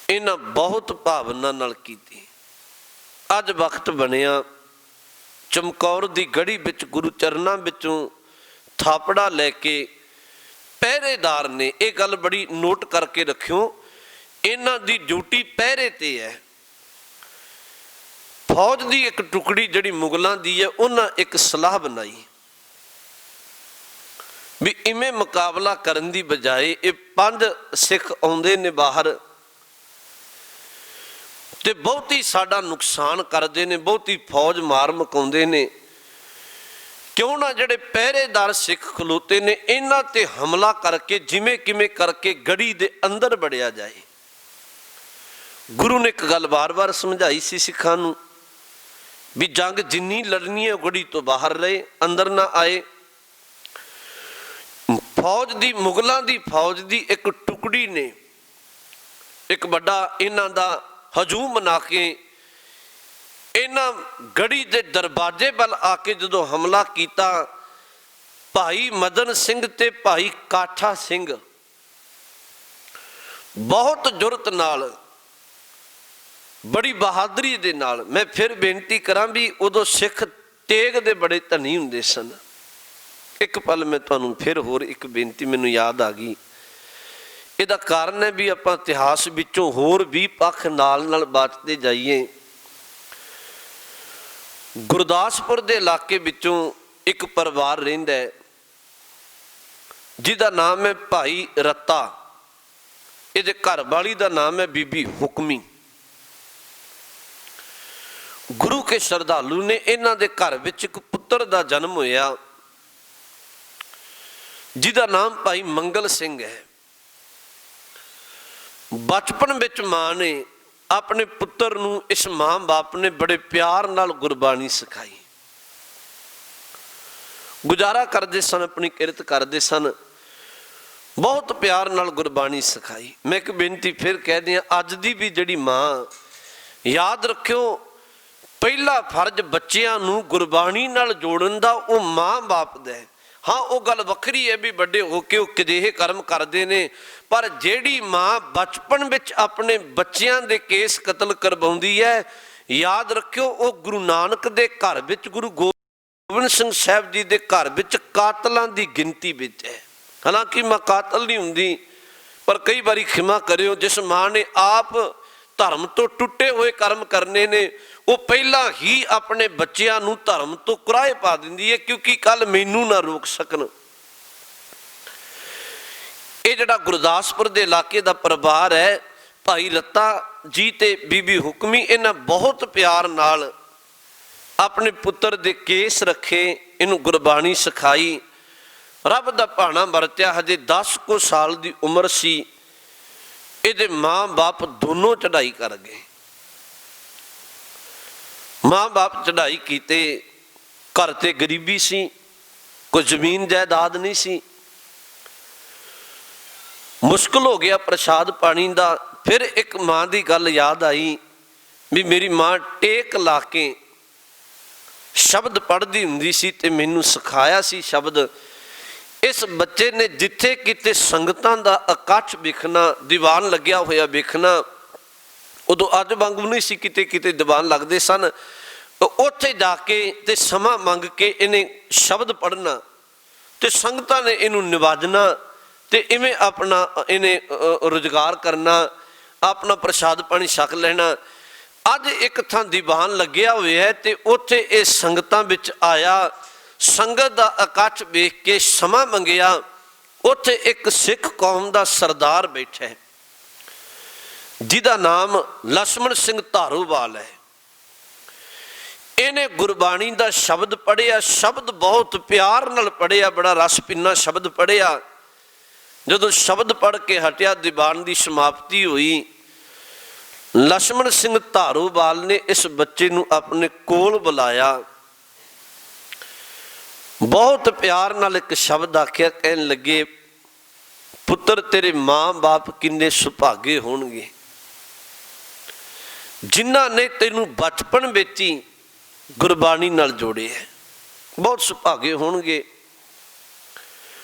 Speaker 1: ਇਹਨਾਂ ਬਹੁਤ ਭਾਵਨਾ ਨਾਲ ਕੀਤੀ। ਅੱਜ ਵਕਤ ਬਣਿਆ, ਚਮਕੌਰ ਦੀ ਗੜੀ ਵਿੱਚ ਗੁਰੂ ਚਰਨਾਂ ਵਿੱਚੋਂ ਥਾਪੜਾ ਲੈ ਕੇ ਪਹਿਰੇਦਾਰ ਨੇ, ਇਹ ਗੱਲ ਬੜੀ ਨੋਟ ਕਰਕੇ ਰੱਖਿਓ, ਇਹਨਾਂ ਦੀ ਡਿਊਟੀ ਪਹਿਰੇ ਤੇ ਹੈ। ਫੌਜ ਦੀ ਇੱਕ ਟੁਕੜੀ ਜਿਹੜੀ ਮੁਗਲਾਂ ਦੀ ਹੈ, ਉਹਨਾਂ ਇੱਕ ਸਲਾਹ ਬਣਾਈ ਵੀ ਇਵੇਂ ਮੁਕਾਬਲਾ ਕਰਨ ਦੀ ਬਜਾਏ ਇਹ 5 ਸਿੱਖ ਆਉਂਦੇ ਨੇ ਬਾਹਰ ਤੇ ਬਹੁਤੀ ਸਾਡਾ ਨੁਕਸਾਨ ਕਰਦੇ ਨੇ, ਬਹੁਤੀ ਫੌਜ ਮਾਰ ਮੁਕਾਉਂਦੇ ਨੇ, ਕਿਉਂ ਨਾ ਜਿਹੜੇ ਪਹਿਰੇਦਾਰ ਸਿੱਖ ਖਲੋਤੇ ਨੇ ਇਹਨਾਂ ਤੇ ਹਮਲਾ ਕਰਕੇ ਜਿਵੇਂ ਕਿਵੇਂ ਕਰਕੇ ਗੜੀ ਦੇ ਅੰਦਰ ਵੜਿਆ ਜਾਏ। ਗੁਰੂ ਨੇ ਇੱਕ ਗੱਲ ਵਾਰ-ਵਾਰ ਸਮਝਾਈ ਸੀ ਸਿੱਖਾਂ ਨੂੰ ਵੀ ਜੰਗ ਜਿੰਨੀ ਲੜਨੀ ਹੈ ਗੜੀ ਤੋਂ ਬਾਹਰ ਰਹੇ, ਅੰਦਰ ਨਾ ਆਏ। ਫੌਜ ਦੀ, ਮੁਗਲਾਂ ਦੀ ਫੌਜ ਦੀ ਇੱਕ ਟੁਕੜੀ ਨੇ ਇੱਕ ਵੱਡਾ ਇਹਨਾਂ ਦਾ ਹਜੂਮ ਬਣਾ ਕੇ ਇਹਨਾਂ ਗੜੀ ਦੇ ਦਰਵਾਜ਼ੇ ਵੱਲ ਆ ਕੇ ਜਦੋਂ ਹਮਲਾ ਕੀਤਾ, ਭਾਈ ਮਦਨ ਸਿੰਘ ਤੇ ਭਾਈ ਕਾਠਾ ਸਿੰਘ ਬਹੁਤ ਜੁਰਤ ਨਾਲ, ਬੜੀ ਬਹਾਦਰੀ ਦੇ ਨਾਲ, ਮੈਂ ਫਿਰ ਬੇਨਤੀ ਕਰਾਂ ਵੀ ਉਦੋਂ ਸਿੱਖ ਤੇਗ ਦੇ ਬੜੇ ਧਨੀ ਹੁੰਦੇ ਸਨ। ਇੱਕ ਪਲ ਮੈਂ ਤੁਹਾਨੂੰ ਫਿਰ ਹੋਰ ਇੱਕ ਬੇਨਤੀ ਮੈਨੂੰ ਯਾਦ ਆ ਗਈ। ਇਹਦਾ ਕਾਰਨ ਹੈ ਵੀ ਆਪਾਂ ਇਤਿਹਾਸ ਵਿੱਚੋਂ ਹੋਰ ਵੀ ਪੱਖ ਨਾਲ ਬਾਤਦੇ ਜਾਈਏ। ਗੁਰਦਾਸਪੁਰ ਦੇ ਇਲਾਕੇ ਵਿੱਚੋਂ ਇੱਕ ਪਰਿਵਾਰ ਰਹਿੰਦਾ ਹੈ ਜਿਹਦਾ ਨਾਮ ਹੈ ਭਾਈ ਰੱਤਾ। ਇਹਦੇ ਘਰ ਵਾਲੀ ਦਾ ਨਾਮ ਹੈ ਬੀਬੀ ਹੁਕਮੀ। ਗੁਰੂ ਕੇ ਸ਼ਰਧਾਲੂ ਨੇ ਇਹਨਾਂ ਦੇ ਘਰ ਵਿੱਚ ਇੱਕ ਪੁੱਤਰ ਦਾ ਜਨਮ ਹੋਇਆ ਜਿਹਦਾ ਨਾਮ ਭਾਈ ਮੰਗਲ ਸਿੰਘ ਹੈ। ਬਚਪਨ ਵਿੱਚ ਮਾਂ ਨੇ ਆਪਣੇ ਪੁੱਤਰ ਨੂੰ, ਇਸ ਮਾਂ ਬਾਪ ਨੇ ਬੜੇ ਪਿਆਰ ਨਾਲ ਗੁਰਬਾਣੀ ਸਿਖਾਈ। ਗੁਜ਼ਾਰਾ ਕਰਦੇ ਸਨ, ਆਪਣੀ ਕਿਰਤ ਕਰਦੇ ਸਨ, ਬਹੁਤ ਪਿਆਰ ਨਾਲ ਗੁਰਬਾਣੀ ਸਿਖਾਈ। ਮੈਂ ਇੱਕ ਬੇਨਤੀ ਫਿਰ ਕਹਿ ਦਿਆਂ, ਅੱਜ ਦੀ ਵੀ ਜਿਹੜੀ ਮਾਂ, ਯਾਦ ਰੱਖਿਓ ਪਹਿਲਾ ਫਰਜ਼ ਬੱਚਿਆਂ ਨੂੰ ਗੁਰਬਾਣੀ ਨਾਲ ਜੋੜਨ ਦਾ ਉਹ ਮਾਂ ਬਾਪ ਦਾ ਹੈ। ਹਾਂ, ਉਹ ਗੱਲ ਵੱਖਰੀ ਹੈ ਵੀ ਵੱਡੇ ਹੋ ਕੇ ਉਹ ਕਿਦੇਹੇ ਕਰਮ ਕਰਦੇ ਨੇ, ਪਰ ਜਿਹੜੀ ਮਾਂ ਬਚਪਨ ਵਿੱਚ ਆਪਣੇ ਬੱਚਿਆਂ ਦੇ ਕੇਸ ਕਤਲ ਕਰਵਾਉਂਦੀ ਹੈ, ਯਾਦ ਰੱਖਿਓ ਉਹ ਗੁਰੂ ਨਾਨਕ ਦੇ ਘਰ ਵਿੱਚ, ਗੁਰੂ ਗੋਬਿੰਦ ਸਿੰਘ ਸਾਹਿਬ ਜੀ ਦੇ ਘਰ ਵਿੱਚ ਕਾਤਲਾਂ ਦੀ ਗਿਣਤੀ ਵਿੱਚ ਹੈ। ਹਾਲਾਂਕਿ ਮਾਂ ਕਾਤਲ ਨਹੀਂ ਹੁੰਦੀ, ਪਰ ਕਈ ਵਾਰੀ ਖਿਮਾ ਕਰਿਓ, ਜਿਸ ਮਾਂ ਨੇ ਆਪ ਧਰਮ ਤੋਂ ਟੁੱਟੇ ਹੋਏ ਕਰਮ ਕਰਨੇ ਨੇ, ਉਹ ਪਹਿਲਾਂ ਹੀ ਆਪਣੇ ਬੱਚਿਆਂ ਨੂੰ ਧਰਮ ਤੋਂ ਕੁਰਾਹੇ ਪਾ ਦਿੰਦੀ ਹੈ, ਕਿਉਂਕਿ ਕੱਲ ਮੈਨੂੰ ਨਾ ਰੋਕ ਸਕਣ। ਇਹ ਜਿਹੜਾ ਗੁਰਦਾਸਪੁਰ ਦੇ ਇਲਾਕੇ ਦਾ ਪਰਿਵਾਰ ਹੈ, ਭਾਈ ਰੱਤਾ ਜੀ ਤੇ ਬੀਬੀ ਹੁਕਮੀ, ਇਹਨਾਂ ਬਹੁਤ ਪਿਆਰ ਨਾਲ ਆਪਣੇ ਪੁੱਤਰ ਦੇ ਕੇਸ ਰੱਖੇ, ਇਹਨੂੰ ਗੁਰਬਾਣੀ ਸਿਖਾਈ, ਰੱਬ ਦਾ ਭਾਣਾ ਵਰਤਿਆ। ਹਜੇ 10 ਕੁ ਸਾਲ ਦੀ ਉਮਰ ਸੀ, ਇਹਦੇ ਮਾਂ ਬਾਪ ਦੋਨੋਂ ਚੜ੍ਹਾਈ ਕਰ ਗਏ। ਮਾਂ ਬਾਪ ਚੜ੍ਹਾਈ ਕੀਤੇ, ਘਰ ਤੇ ਗਰੀਬੀ ਸੀ, ਕੋਈ ਜ਼ਮੀਨ ਜਾਇਦਾਦ ਨਹੀਂ ਸੀ, ਮੁਸ਼ਕਲ ਹੋ ਗਿਆ ਪ੍ਰਸ਼ਾਦ ਪਾਣੀ ਦਾ। ਫਿਰ ਇੱਕ ਮਾਂ ਦੀ ਗੱਲ ਯਾਦ ਆਈ ਵੀ ਮੇਰੀ ਮਾਂ ਟੇਕ ਲਾ ਕੇ ਸ਼ਬਦ ਪੜ੍ਹਦੀ ਹੁੰਦੀ ਸੀ ਤੇ ਮੈਨੂੰ ਸਿਖਾਇਆ ਸੀ ਸ਼ਬਦ। ਇਸ ਬੱਚੇ ਨੇ ਜਿੱਥੇ ਕਿਤੇ ਸੰਗਤਾਂ ਦਾ ਇਕੱਠ ਵੇਖਣਾ, ਦੀਵਾਨ ਲੱਗਿਆ ਹੋਇਆ ਵੇਖਣਾ, ਉਦੋਂ ਅੱਜ ਵਾਂਗੂ ਨਹੀਂ ਸੀ, ਕਿਤੇ ਕਿਤੇ ਦੀਵਾਨ ਲੱਗਦੇ ਸਨ, ਉੱਥੇ ਜਾ ਕੇ ਤੇ ਸਮਾਂ ਮੰਗ ਕੇ ਇਹਨੇ ਸ਼ਬਦ ਪੜ੍ਹਨਾ ਤੇ ਸੰਗਤਾਂ ਨੇ ਇਹਨੂੰ ਨਿਵਾਜਣਾ ਤੇ ਇਵੇਂ ਆਪਣਾ ਇਹਨੇ ਰੁਜ਼ਗਾਰ ਕਰਨਾ, ਆਪਣਾ ਪ੍ਰਸ਼ਾਦ ਪਾਣੀ ਛਕ ਲੈਣਾ। ਅੱਜ ਇੱਕ ਥਾਂ ਦੀਵਾਨ ਲੱਗਿਆ ਹੋਇਆ ਤੇ ਉੱਥੇ ਇਹ ਸੰਗਤਾਂ ਵਿੱਚ ਆਇਆ, ਸੰਗਤ ਦਾ ਇਕੱਠ ਵੇਖ ਕੇ ਸਮਾਂ ਮੰਗਿਆ। ਉੱਥੇ ਇੱਕ ਸਿੱਖ ਕੌਮ ਦਾ ਸਰਦਾਰ ਬੈਠਾ ਹੈ ਜਿਹਦਾ ਨਾਮ ਲਛਮਣ ਸਿੰਘ ਧਾਰੋਵਾਲ ਹੈ। ਇਹਨੇ ਗੁਰਬਾਣੀ ਦਾ ਸ਼ਬਦ ਪੜ੍ਹਿਆ, ਸ਼ਬਦ ਬਹੁਤ ਪਿਆਰ ਨਾਲ ਪੜ੍ਹਿਆ, ਬੜਾ ਰਸ ਪਿੰਨਾ ਸ਼ਬਦ ਪੜ੍ਹਿਆ। ਜਦੋਂ ਸ਼ਬਦ ਪੜ੍ਹ ਕੇ ਹਟਿਆ, ਦੀਵਾਨ ਦੀ ਸਮਾਪਤੀ ਹੋਈ, ਲਛਮਣ ਸਿੰਘ ਧਾਰੋਵਾਲ ਨੇ ਇਸ ਬੱਚੇ ਨੂੰ ਆਪਣੇ ਕੋਲ ਬੁਲਾਇਆ, ਬਹੁਤ ਪਿਆਰ ਨਾਲ ਇੱਕ ਸ਼ਬਦ ਆਖਿਆ, ਕਹਿਣ ਲੱਗੇ, ਪੁੱਤਰ ਤੇਰੇ ਮਾਂ ਬਾਪ ਕਿੰਨੇ ਸੁਭਾਗੇ ਹੋਣਗੇ ਜਿਨ੍ਹਾਂ ਨੇ ਤੈਨੂੰ ਬਚਪਨ ਵਿੱਚ ਹੀ ਗੁਰਬਾਣੀ ਨਾਲ ਜੋੜਿਆ, ਬਹੁਤ ਸੁਭਾਗੇ ਹੋਣਗੇ।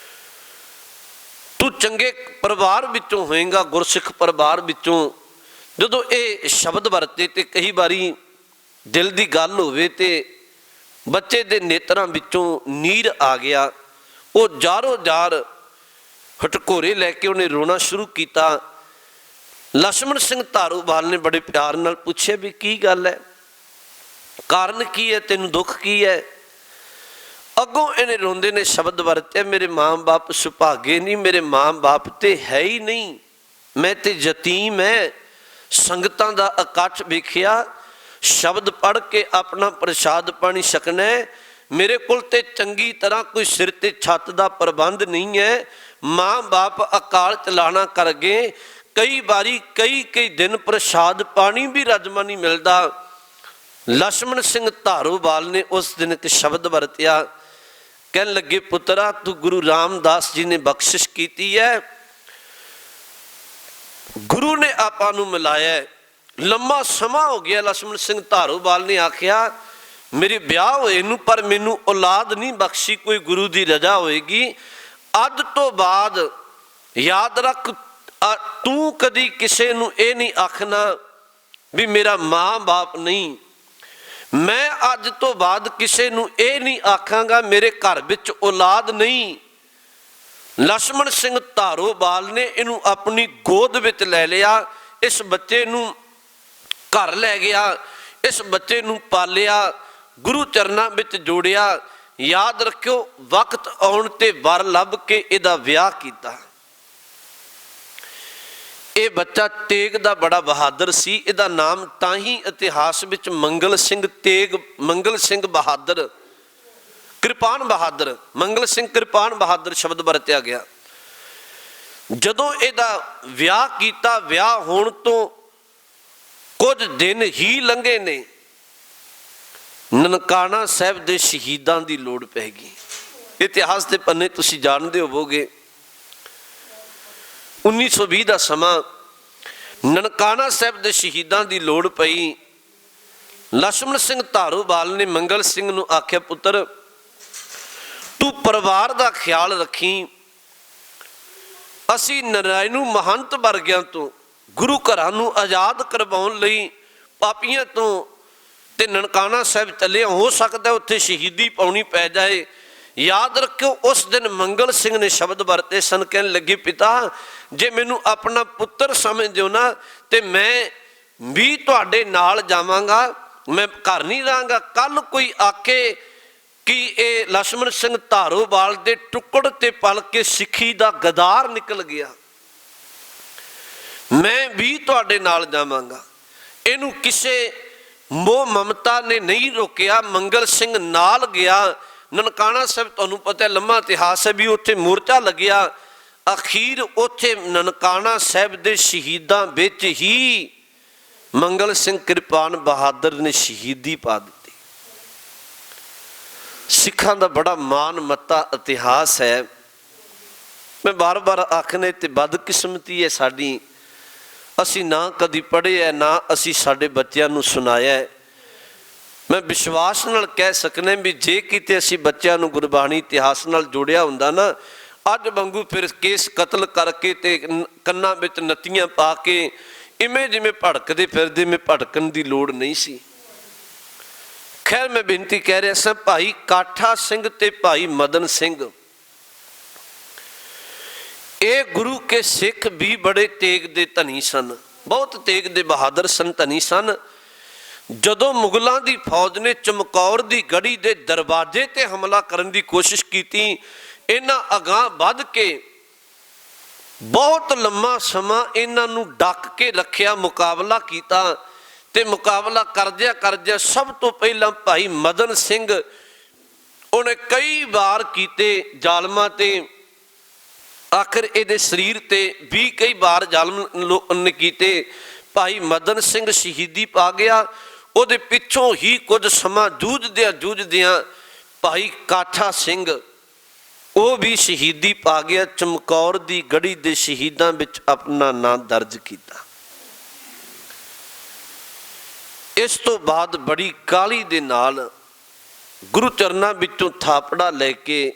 Speaker 1: ਤੂੰ ਚੰਗੇ ਪਰਿਵਾਰ ਵਿੱਚੋਂ ਹੋਏਗਾ, ਗੁਰਸਿੱਖ ਪਰਿਵਾਰ ਵਿੱਚੋਂ। ਜਦੋਂ ਇਹ ਸ਼ਬਦ ਵਰਤੇ ਤੇ ਕਈ ਵਾਰੀ ਦਿਲ ਦੀ ਗੱਲ ਹੋਵੇ ਤੇ ਬੱਚੇ ਦੇ ਨੇਤਰਾਂ ਵਿੱਚੋਂ ਨੀਰ ਆ ਗਿਆ। ਉਹ ਜਾਰੋ ਜਾਰ ਹਟਕੋਰੇ ਲੈ ਕੇ ਉਹਨੇ ਰੋਣਾ ਸ਼ੁਰੂ ਕੀਤਾ। ਲਛਮਣ ਸਿੰਘ ਧਾਰੋਵਾਲ ਨੇ ਬੜੇ ਪਿਆਰ ਨਾਲ ਪੁੱਛਿਆ ਵੀ ਕੀ ਗੱਲ ਹੈ, ਕਾਰਨ ਕੀ ਹੈ, ਤੈਨੂੰ ਦੁੱਖ ਕੀ ਹੈ? ਅੱਗੋਂ ਇਹਨੇ ਰੋਂਦੇ ਨੇ ਸ਼ਬਦ ਵਰਤਿਆ, ਮੇਰੇ ਮਾਂ ਬਾਪ ਸੁਭਾਗੇ ਨਹੀਂ, ਮੇਰੇ ਮਾਂ ਬਾਪ ਤੇ ਹੈ ਹੀ ਨਹੀਂ, ਮੈਂ ਤੇ ਯਤੀਮ ਹੈ। ਸੰਗਤਾਂ ਦਾ ਇਕੱਠ ਵੇਖਿਆ, ਸ਼ਬਦ ਪੜ੍ਹ ਕੇ ਆਪਣਾ ਪ੍ਰਸ਼ਾਦ ਪਾਣੀ ਛਕਣਾ, ਮੇਰੇ ਕੋਲ ਤੇ ਚੰਗੀ ਤਰ੍ਹਾਂ ਕੋਈ ਸਿਰ ਤੇ ਛੱਤ ਦਾ ਪ੍ਰਬੰਧ ਨਹੀਂ ਹੈ। ਮਾਂ ਬਾਪ ਅਕਾਲ ਚਲਾਣਾ ਕਰ ਗਏ, ਕਈ ਵਾਰੀ ਕਈ ਦਿਨ ਪ੍ਰਸ਼ਾਦ ਪਾਣੀ ਵੀ ਰਜਮਾ ਨਹੀਂ ਮਿਲਦਾ। ਲਛਮਣ ਸਿੰਘ ਧਾਰੋਵਾਲ ਨੇ ਉਸ ਦਿਨ ਇੱਕ ਸ਼ਬਦ ਵਰਤਿਆ, ਕਹਿਣ ਲੱਗੇ, ਪੁੱਤਰਾ ਤੂੰ ਗੁਰੂ ਰਾਮਦਾਸ ਜੀ ਨੇ ਬਖਸ਼ਿਸ਼ ਕੀਤੀ ਹੈ, ਗੁਰੂ ਨੇ ਆਪਾਂ ਨੂੰ ਮਿਲਾਇਆ, ਲੰਮਾ ਸਮਾਂ ਹੋ ਗਿਆ। ਲਛਮਣ ਸਿੰਘ ਧਾਰੋਵਾਲ ਨੇ ਆਖਿਆ ਮੇਰੇ ਵਿਆਹ ਹੋਏ ਨੂੰ ਪਰ ਮੈਨੂੰ ਔਲਾਦ ਨਹੀਂ ਬਖਸ਼ੀ, ਕੋਈ ਗੁਰੂ ਦੀ ਰਜ਼ਾ ਹੋਏਗੀ। ਅੱਜ ਤੋਂ ਬਾਅਦ ਯਾਦ ਰੱਖ, ਤੂੰ ਕਦੀ ਕਿਸੇ ਨੂੰ ਇਹ ਨਹੀਂ ਆਖਣਾ ਵੀ ਮੇਰਾ ਮਾਂ ਬਾਪ ਨਹੀਂ। ਮੈਂ ਅੱਜ ਤੋਂ ਬਾਅਦ ਕਿਸੇ ਨੂੰ ਇਹ ਨਹੀਂ ਆਖਾਂਗਾ ਮੇਰੇ ਘਰ ਵਿੱਚ ਔਲਾਦ ਨਹੀਂ। ਲਛਮਣ ਸਿੰਘ ਧਾਰੋਵਾਲ ਨੇ ਇਹਨੂੰ ਆਪਣੀ ਗੋਦ ਵਿੱਚ ਲੈ ਲਿਆ, ਇਸ ਬੱਚੇ ਨੂੰ ਘਰ ਲੈ ਗਿਆ, ਇਸ ਬੱਚੇ ਨੂੰ ਪਾਲਿਆ, ਗੁਰੂ ਚਰਨਾਂ ਵਿੱਚ ਜੋੜਿਆ। ਯਾਦ ਰੱਖਿਓ ਵਕਤ ਆਉਣ ਤੇ ਵਰ ਲੱਭ ਕੇ ਇਹਦਾ ਵਿਆਹ ਕੀਤਾ। ਇਹ ਬੱਚਾ ਤੇਗ ਦਾ ਬੜਾ ਬਹਾਦਰ ਸੀ। ਇਹਦਾ ਨਾਮ ਤਾਂ ਹੀ ਇਤਿਹਾਸ ਵਿੱਚ ਮੰਗਲ ਸਿੰਘ ਤੇਗ, ਮੰਗਲ ਸਿੰਘ ਬਹਾਦਰ, ਕਿਰਪਾਨ ਬਹਾਦਰ, ਮੰਗਲ ਸਿੰਘ ਕਿਰਪਾਨ ਬਹਾਦਰ ਸ਼ਬਦ ਵਰਤਿਆ ਗਿਆ। ਜਦੋਂ ਇਹਦਾ ਵਿਆਹ ਕੀਤਾ, ਵਿਆਹ ਹੋਣ ਤੋਂ ਕੁਝ ਦਿਨ ਹੀ ਲੰਘੇ ਨੇ, ਨਨਕਾਣਾ ਸਾਹਿਬ ਦੇ ਸ਼ਹੀਦਾਂ ਦੀ ਲੋੜ ਪੈ ਗਈ। ਇਤਿਹਾਸ ਦੇ ਪੰਨੇ ਤੁਸੀਂ ਜਾਣਦੇ ਹੋਵੋਗੇ। 1920 ਦਾ ਸਮਾਂ, ਨਨਕਾਣਾ ਸਾਹਿਬ ਦੇ ਸ਼ਹੀਦਾਂ ਦੀ ਲੋੜ ਪਈ। ਲਛਮਣ ਸਿੰਘ ਧਾਰੋਵਾਲ ਨੇ ਮੰਗਲ ਸਿੰਘ ਨੂੰ ਆਖਿਆ ਪੁੱਤਰ ਤੂੰ ਪਰਿਵਾਰ ਦਾ ਖਿਆਲ ਰੱਖੀ। ਅਸੀਂ ਨਰਾਇਣੂ ਮਹੰਤ ਵਰਗਿਆਂ ਤੋਂ ਗੁਰੂ ਘਰਾਂ ਨੂੰ ਆਜ਼ਾਦ ਕਰਵਾਉਣ ਲਈ ਪਾਪੀਆਂ ਤੋਂ ਤੇ ਨਨਕਾਣਾ ਸਾਹਿਬ ਚੱਲੇ, ਹੋ ਸਕਦਾ ਉੱਥੇ ਸ਼ਹੀਦੀ ਪਾਉਣੀ ਪੈ ਜਾਏ। ਯਾਦ ਰੱਖਿਓ ਉਸ ਦਿਨ ਮੰਗਲ ਸਿੰਘ ਨੇ ਸ਼ਬਦ ਵਰਤੇ ਸਨ, ਕਹਿਣ ਲੱਗੇ ਪਿਤਾ ਜੇ ਮੈਨੂੰ ਆਪਣਾ ਪੁੱਤਰ ਸਮਝਦੇ ਹੋ ਨਾ ਤੇ ਮੈਂ ਵੀ ਤੁਹਾਡੇ ਨਾਲ ਜਾਵਾਂਗਾ, ਮੈਂ ਘਰ ਨਹੀਂ ਰਹਾਂਗਾ। ਕੱਲ ਕੋਈ ਆਕੇ ਕਿ ਇਹ ਲਛਮਣ ਸਿੰਘ ਧਾਰੋਵਾਲ ਦੇ ਟੁੱਕੜ ਤੇ ਪਲ ਕੇ ਸਿੱਖੀ ਦਾ ਗਦਾਰ ਨਿਕਲ ਗਿਆ, ਮੈਂ ਵੀ ਤੁਹਾਡੇ ਨਾਲ ਜਾਵਾਂਗਾ। ਇਹਨੂੰ ਕਿਸੇ ਮੋਹ ਮਮਤਾ ਨੇ ਨਹੀਂ ਰੋਕਿਆ, ਮੰਗਲ ਸਿੰਘ ਨਾਲ ਗਿਆ। ਨਨਕਾਣਾ ਸਾਹਿਬ ਤੁਹਾਨੂੰ ਪਤਾ ਲੰਮਾ ਇਤਿਹਾਸ ਹੈ ਵੀ ਉੱਥੇ ਮੋਰਚਾ ਲੱਗਿਆ। ਅਖੀਰ ਉੱਥੇ ਨਨਕਾਣਾ ਸਾਹਿਬ ਦੇ ਸ਼ਹੀਦਾਂ ਵਿੱਚ ਹੀ ਮੰਗਲ ਸਿੰਘ ਕਿਰਪਾਨ ਬਹਾਦਰ ਨੇ ਸ਼ਹੀਦੀ ਪਾ ਦਿੱਤੀ। ਸਿੱਖਾਂ ਦਾ ਬੜਾ ਮਾਨ ਮੱਤਾ ਇਤਿਹਾਸ ਹੈ। ਮੈਂ ਬਾਰ-ਬਾਰ ਆਖਣੇ ਤੇ ਬਦਕਿਸਮਤੀ ਹੈ ਸਾਡੀ, ਅਸੀਂ ਨਾ ਕਦੀ ਪੜ੍ਹੇ ਹੈ ਨਾ ਅਸੀਂ ਸਾਡੇ ਬੱਚਿਆਂ ਨੂੰ ਸੁਣਾਇਆ ਹੈ। ਮੈਂ ਵਿਸ਼ਵਾਸ ਨਾਲ ਕਹਿ ਸਕਦਾ ਵੀ ਜੇ ਕਿਤੇ ਅਸੀਂ ਬੱਚਿਆਂ ਨੂੰ ਗੁਰਬਾਣੀ ਇਤਿਹਾਸ ਨਾਲ ਜੋੜਿਆ ਹੁੰਦਾ ਨਾ, ਅੱਜ ਵਾਂਗੂ ਫਿਰ ਕੇਸ ਕਤਲ ਕਰਕੇ ਤੇ ਕੰਨਾਂ ਵਿੱਚ ਨੱਤੀਆਂ ਪਾ ਕੇ ਇਵੇਂ ਜਿਵੇਂ ਭੜਕਦੇ ਫਿਰਦੇ ਮੈਂ ਭੜਕਣ ਦੀ ਲੋੜ ਨਹੀਂ ਸੀ। ਖੈਰ ਮੈਂ ਬੇਨਤੀ ਕਹਿ ਰਿਹਾ ਸਾਂ, ਭਾਈ ਕਾਠਾ ਸਿੰਘ ਤੇ ਭਾਈ ਮਦਨ ਸਿੰਘ ਇਹ ਗੁਰੂ ਕੇ ਸਿੱਖ ਵੀ ਬੜੇ ਤੇਗ ਦੇ ਧਨੀ ਸਨ, ਬਹੁਤ ਤੇਗ ਦੇ ਬਹਾਦਰ ਸਨ, ਧਨੀ ਸਨ। ਜਦੋਂ ਮੁਗਲਾਂ ਦੀ ਫੌਜ ਨੇ ਚਮਕੌਰ ਦੀ ਗੜੀ ਦੇ ਦਰਵਾਜ਼ੇ ਤੇ ਹਮਲਾ ਕਰਨ ਦੀ ਕੋਸ਼ਿਸ਼ ਕੀਤੀ, ਇਹਨਾਂ ਅਗਾਂਹ ਵੱਧ ਕੇ ਬਹੁਤ ਲੰਮਾ ਸਮਾਂ ਇਹਨਾਂ ਨੂੰ ਡੱਕ ਕੇ ਰੱਖਿਆ, ਮੁਕਾਬਲਾ ਕੀਤਾ ਤੇ ਮੁਕਾਬਲਾ ਕਰਦਿਆਂ ਸਭ ਤੋਂ ਪਹਿਲਾਂ ਭਾਈ ਮਦਨ ਸਿੰਘ ਉਹਨੇ ਕਈ ਵਾਰ ਕੀਤੇ ਜ਼ਾਲਮਾਂ ਤੇ, ਆਖਿਰ ਇਹਦੇ ਸਰੀਰ ਤੇ ਵੀ ਕਈ ਵਾਰ ਜ਼ਾਲਮ ਨੇ ਕੀਤੇ। ਭਾਈ ਮਦਨ ਸਿੰਘ ਸ਼ਹੀਦੀ ਪਾ ਗਿਆ। ਉਹਦੇ ਪਿੱਛੋਂ ਹੀ ਕੁਝ ਸਮਾਂ ਜੂਝਦਿਆਂ ਭਾਈ ਕਾਠਾ ਸਿੰਘ ਉਹ ਵੀ ਸ਼ਹੀਦੀ ਪਾ ਗਿਆ, ਚਮਕੌਰ ਦੀ ਗੜੀ ਦੇ ਸ਼ਹੀਦਾਂ ਵਿੱਚ ਆਪਣਾ ਨਾਂ ਦਰਜ ਕੀਤਾ। ਇਸ ਤੋਂ ਬਾਅਦ ਬੜੀ ਕਾਹਲੀ ਦੇ ਨਾਲ ਗੁਰੂ ਚਰਨਾਂ ਵਿੱਚੋਂ ਥਾਪੜਾ ਲੈ ਕੇ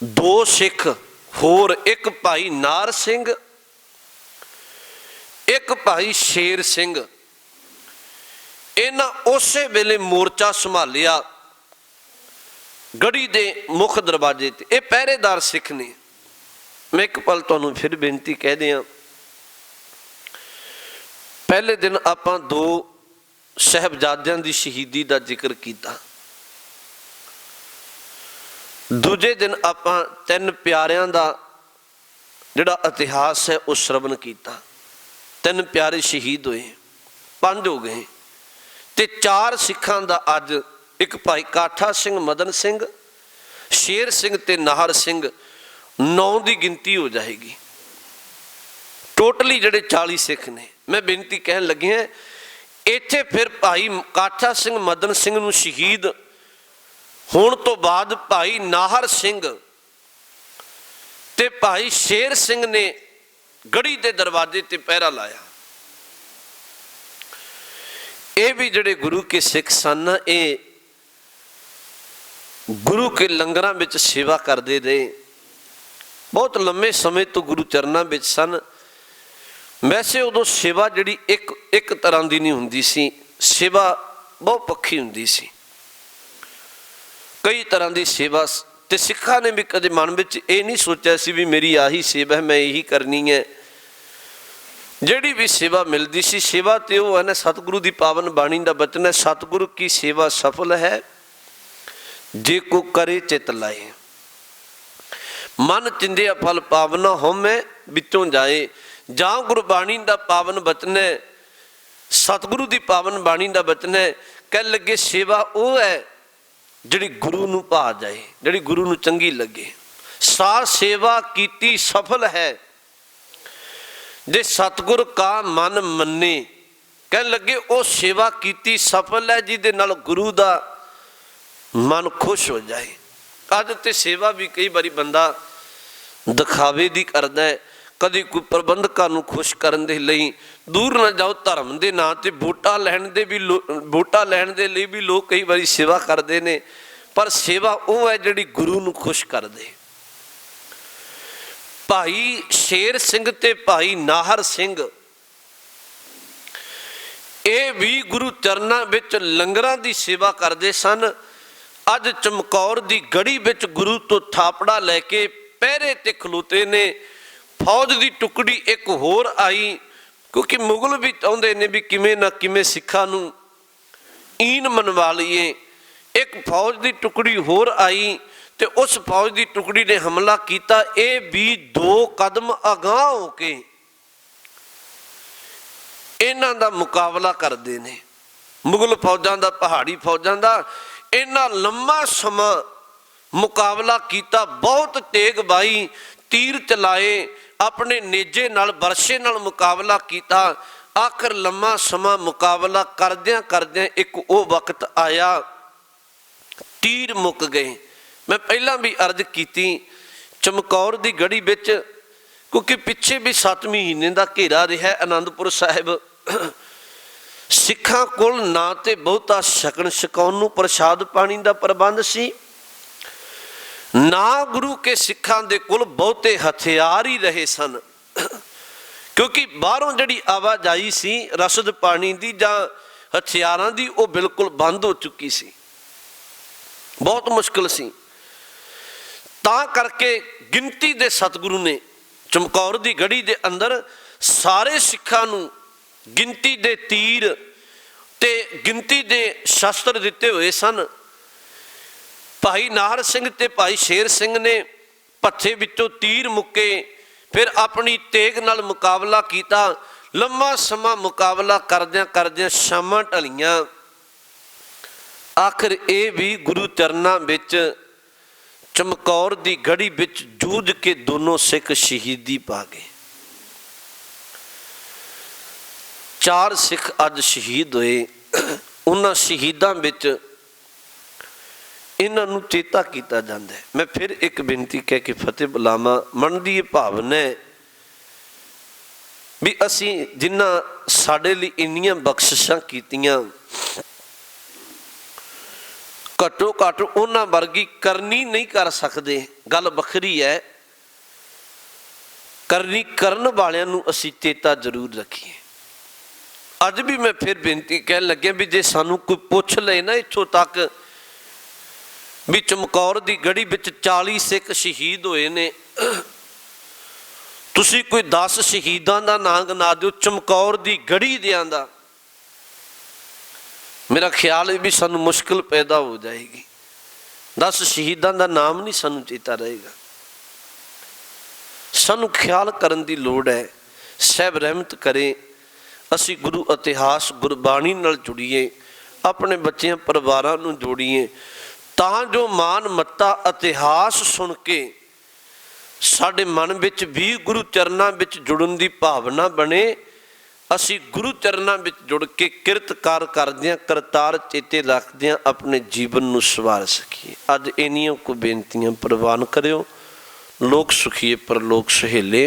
Speaker 1: ਦੋ ਸਿੱਖ ਹੋਰ, ਇੱਕ ਭਾਈ ਨਾਰ ਸਿੰਘ, ਇੱਕ ਭਾਈ ਸ਼ੇਰ ਸਿੰਘ, ਇਹਨਾਂ ਉਸੇ ਵੇਲੇ ਮੋਰਚਾ ਸੰਭਾਲਿਆ ਗੜੀ ਦੇ ਮੁੱਖ ਦਰਵਾਜ਼ੇ ਤੇ। ਇਹ ਪਹਿਰੇਦਾਰ ਸਿੱਖ ਨੇ। ਮੈਂ ਇੱਕ ਪਲ ਤੁਹਾਨੂੰ ਫਿਰ ਬੇਨਤੀ ਕਹਿ ਦਿਆਂ, ਪਹਿਲੇ ਦਿਨ ਆਪਾਂ ਦੋ ਸਾਹਿਬਜ਼ਾਦਿਆਂ ਦੀ ਸ਼ਹੀਦੀ ਦਾ ਜ਼ਿਕਰ ਕੀਤਾ, ਦੂਜੇ ਦਿਨ ਆਪਾਂ ਤਿੰਨ ਪਿਆਰਿਆਂ ਦਾ ਜਿਹੜਾ ਇਤਿਹਾਸ ਹੈ ਉਹ ਸ਼ਰਵਣ ਕੀਤਾ। ਤਿੰਨ ਪਿਆਰੇ ਸ਼ਹੀਦ ਹੋਏ, ਪੰਜ ਹੋ ਗਏ ਤੇ ਚਾਰ ਸਿੱਖਾਂ ਦਾ ਅੱਜ, ਇੱਕ ਭਾਈ ਕਾਠਾ ਸਿੰਘ, ਮਦਨ ਸਿੰਘ, ਸ਼ੇਰ ਸਿੰਘ ਤੇ ਨਾਹਰ ਸਿੰਘ, 9 ਦੀ ਗਿਣਤੀ ਹੋ ਜਾਏਗੀ। ਟੋਟਲੀ ਜਿਹੜੇ 40 ਸਿੱਖ ਨੇ। ਮੈਂ ਬੇਨਤੀ ਕਹਿਣ ਲੱਗਿਆ, ਇੱਥੇ ਫਿਰ ਭਾਈ ਕਾਠਾ ਸਿੰਘ, ਮਦਨ ਸਿੰਘ ਨੂੰ ਸ਼ਹੀਦ ਹੋਣ ਤੋਂ ਬਾਅਦ ਭਾਈ ਨਾਹਰ ਸਿੰਘ ਤੇ ਭਾਈ ਸ਼ੇਰ ਸਿੰਘ ਨੇ ਗੜੀ ਦੇ ਦਰਵਾਜ਼ੇ ਤੇ ਪਹਿਰਾ ਲਾਇਆ। ये भी जिहड़े गुरु के सिख सन, ये गुरु के लंगरां विच सेवा करते रहे, बहुत लंबे समय तो गुरु चरनां विच सन। वैसे उदों सेवा जिहड़ी एक तरह की नहीं हुंदी सी, सेवा बहुत पक्षी हुंदी सी, कई तरह की सेवा। ते सिखां ने भी कदे मन विच ये नहीं सोचा सी भी मेरी आही सेवा है, मैं यही करनी है। जिहड़ी भी सेवा मिलती सी, सेवा तो वो है ना, सतगुरु की पावन बाणी का बचन है, सतगुरु की सेवा सफल है जे को करे चित लाए। मन चिंदिया फल पावना होमै बिचों जाए। जां गुरबाणी का पावन बचन है, सतगुरु की पावन बाणी का बचन है, कह लगे सेवा वो है जिहड़ी गुरु नूं भा जाए, जिहड़ी गुरु नूं चंगी लगे। सा सेवा कीती सफल है जे सतगुर का मन मन्ने। कह लगे वो सेवा कीती सफल है जिहदे नाल गुरु दा मन खुश हो जाए। अज ते सेवा भी कई बारी बंदा दिखावे दी करदा है, कभी कोई प्रबंधकां नूं खुश करन दे लई, दूर ना जाओ धर्म के नाम से वोटां लैण दे भी वोटां लैण दे लई भी लोग कई बारी सेवा करते हैं, पर सेवा वो है जिहड़ी गुरु नूं खुश कर दे। भाई शेर सिंह ते भाई नाहर सिंह ये भी गुरु चरनां विच लंगरां दी सेवा करते सन। अज चमकौर दी गढ़ी विच गुरु तो थापड़ा लैके पहरे ते खलोते ने। फौज की टुकड़ी एक होर आई, क्योंकि मुगल भी चाहते ने भी किवें ना किवें सिखां नूं ईन मनवा लीए। एक फौज की टुकड़ी होर आई तो उस फौज की टुकड़ी ने हमला किया। ये भी 2 कदम अगाह होके इन्हां दा मुकाबला करते हैं। मुगल फौजां दा, पहाड़ी फौजां दा इन्ना लंबा समा मुकाबला किया, बहुत तेग बाई, तीर चलाए, अपने नेजे नाल बरछे नाल मुकाबला किया। आखिर लम्मा समा मुकाबला करदियां करदियां एक वो वक्त आया, तीर मुक गए। मैं पहला भी अर्ज की चमकौर की गढ़ी विच, क्योंकि पिछे भी 7 महीने का घेरा रहा आनंदपुर साहिब। सिखां कोल ना तो बहुता छकण छकाउण नूं प्रसाद पानी का प्रबंध सी, ना गुरु के सिखां दे कोल बहुते हथियार ही रहे सन, क्योंकि बाहरों जिहड़ी आवाजाई सी रसद पानी की जां हथियारां दी वो बिल्कुल बंद हो चुकी सी, बहुत मुश्किल सी। तां करके गिनती दे सतगुरु ने चमकौर की गढ़ी दे अंदर सारे सिखां नूं गिनती दे तीर ते गिनती दे शस्त्र दिते हुए सन। भाई नाहर सिंह ते भाई शेर सिंह ने पत्थे विचों तीर मुके, फिर अपनी तेग नाल मुकाबला किया। लम्मा समा मुकाबला करदियां करदियां शामां ढलियां। आखिर ये भी गुरु चरनां विच चमकौर की गढ़ी विच जूझ के दोनों सिख शहीदी पा गए। 4 सिख अज शहीद होए। उन्हां शहीदां विच इन्हां चेता किया जाता है। मैं फिर एक बेनती कह के फतेह बुलावा। मन की भावना है भी असी जिन्हां साडे लई इन्नियां बख्शिशां कीतियां, घट्टो घट उन्हां वर्गी करनी नहीं कर सकते। गल वखरी है, करनी करन वालियां नूं असी चेता जरूर रखीए। अज भी मैं फिर बेनती कह लगे भी जे सानू कोई पुछ ले ना इत्थों तक भी चमकौर की गढ़ी विच 40 सिख शहीद होए ने, तुसी कोई 10 शहीदां दा नाम गिना दिओ चमकौर की गढ़ी दियां दा, मेरा ख्याल है भी सानू मुश्किल पैदा हो जाएगी। 10 शहीदां दा नाम नहीं सानू चेता रहेगा। सानू ख्याल करन दी लोड़ है। साहब रहमत करे असी गुरु इतिहास गुरबाणी नाल जुड़ीए, अपने बच्चियां परिवारां नूं जोड़ीए, तां जो मान मत्ता इतिहास सुन के साडे मन विच भी गुरु चरनां विच जुड़न दी भावना बने। असी गुरु चरनां विच जुड़ के किरतकार करदियां करतार चेते रखदियां अपने जीवन नूं सवार सकीए। अज इन्नियां को बेनतियां प्रवान करियो। लोक सुखीए परलोक सहेले,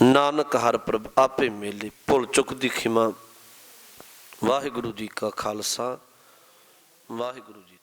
Speaker 1: नानक हर प्रभ आपे मेले। भुल चुक दी खिमा ਵਾਹਿਗੁਰੂ ਜੀ ਕਾ ਖਾਲਸਾ, ਵਾਹਿਗੁਰੂ ਜੀ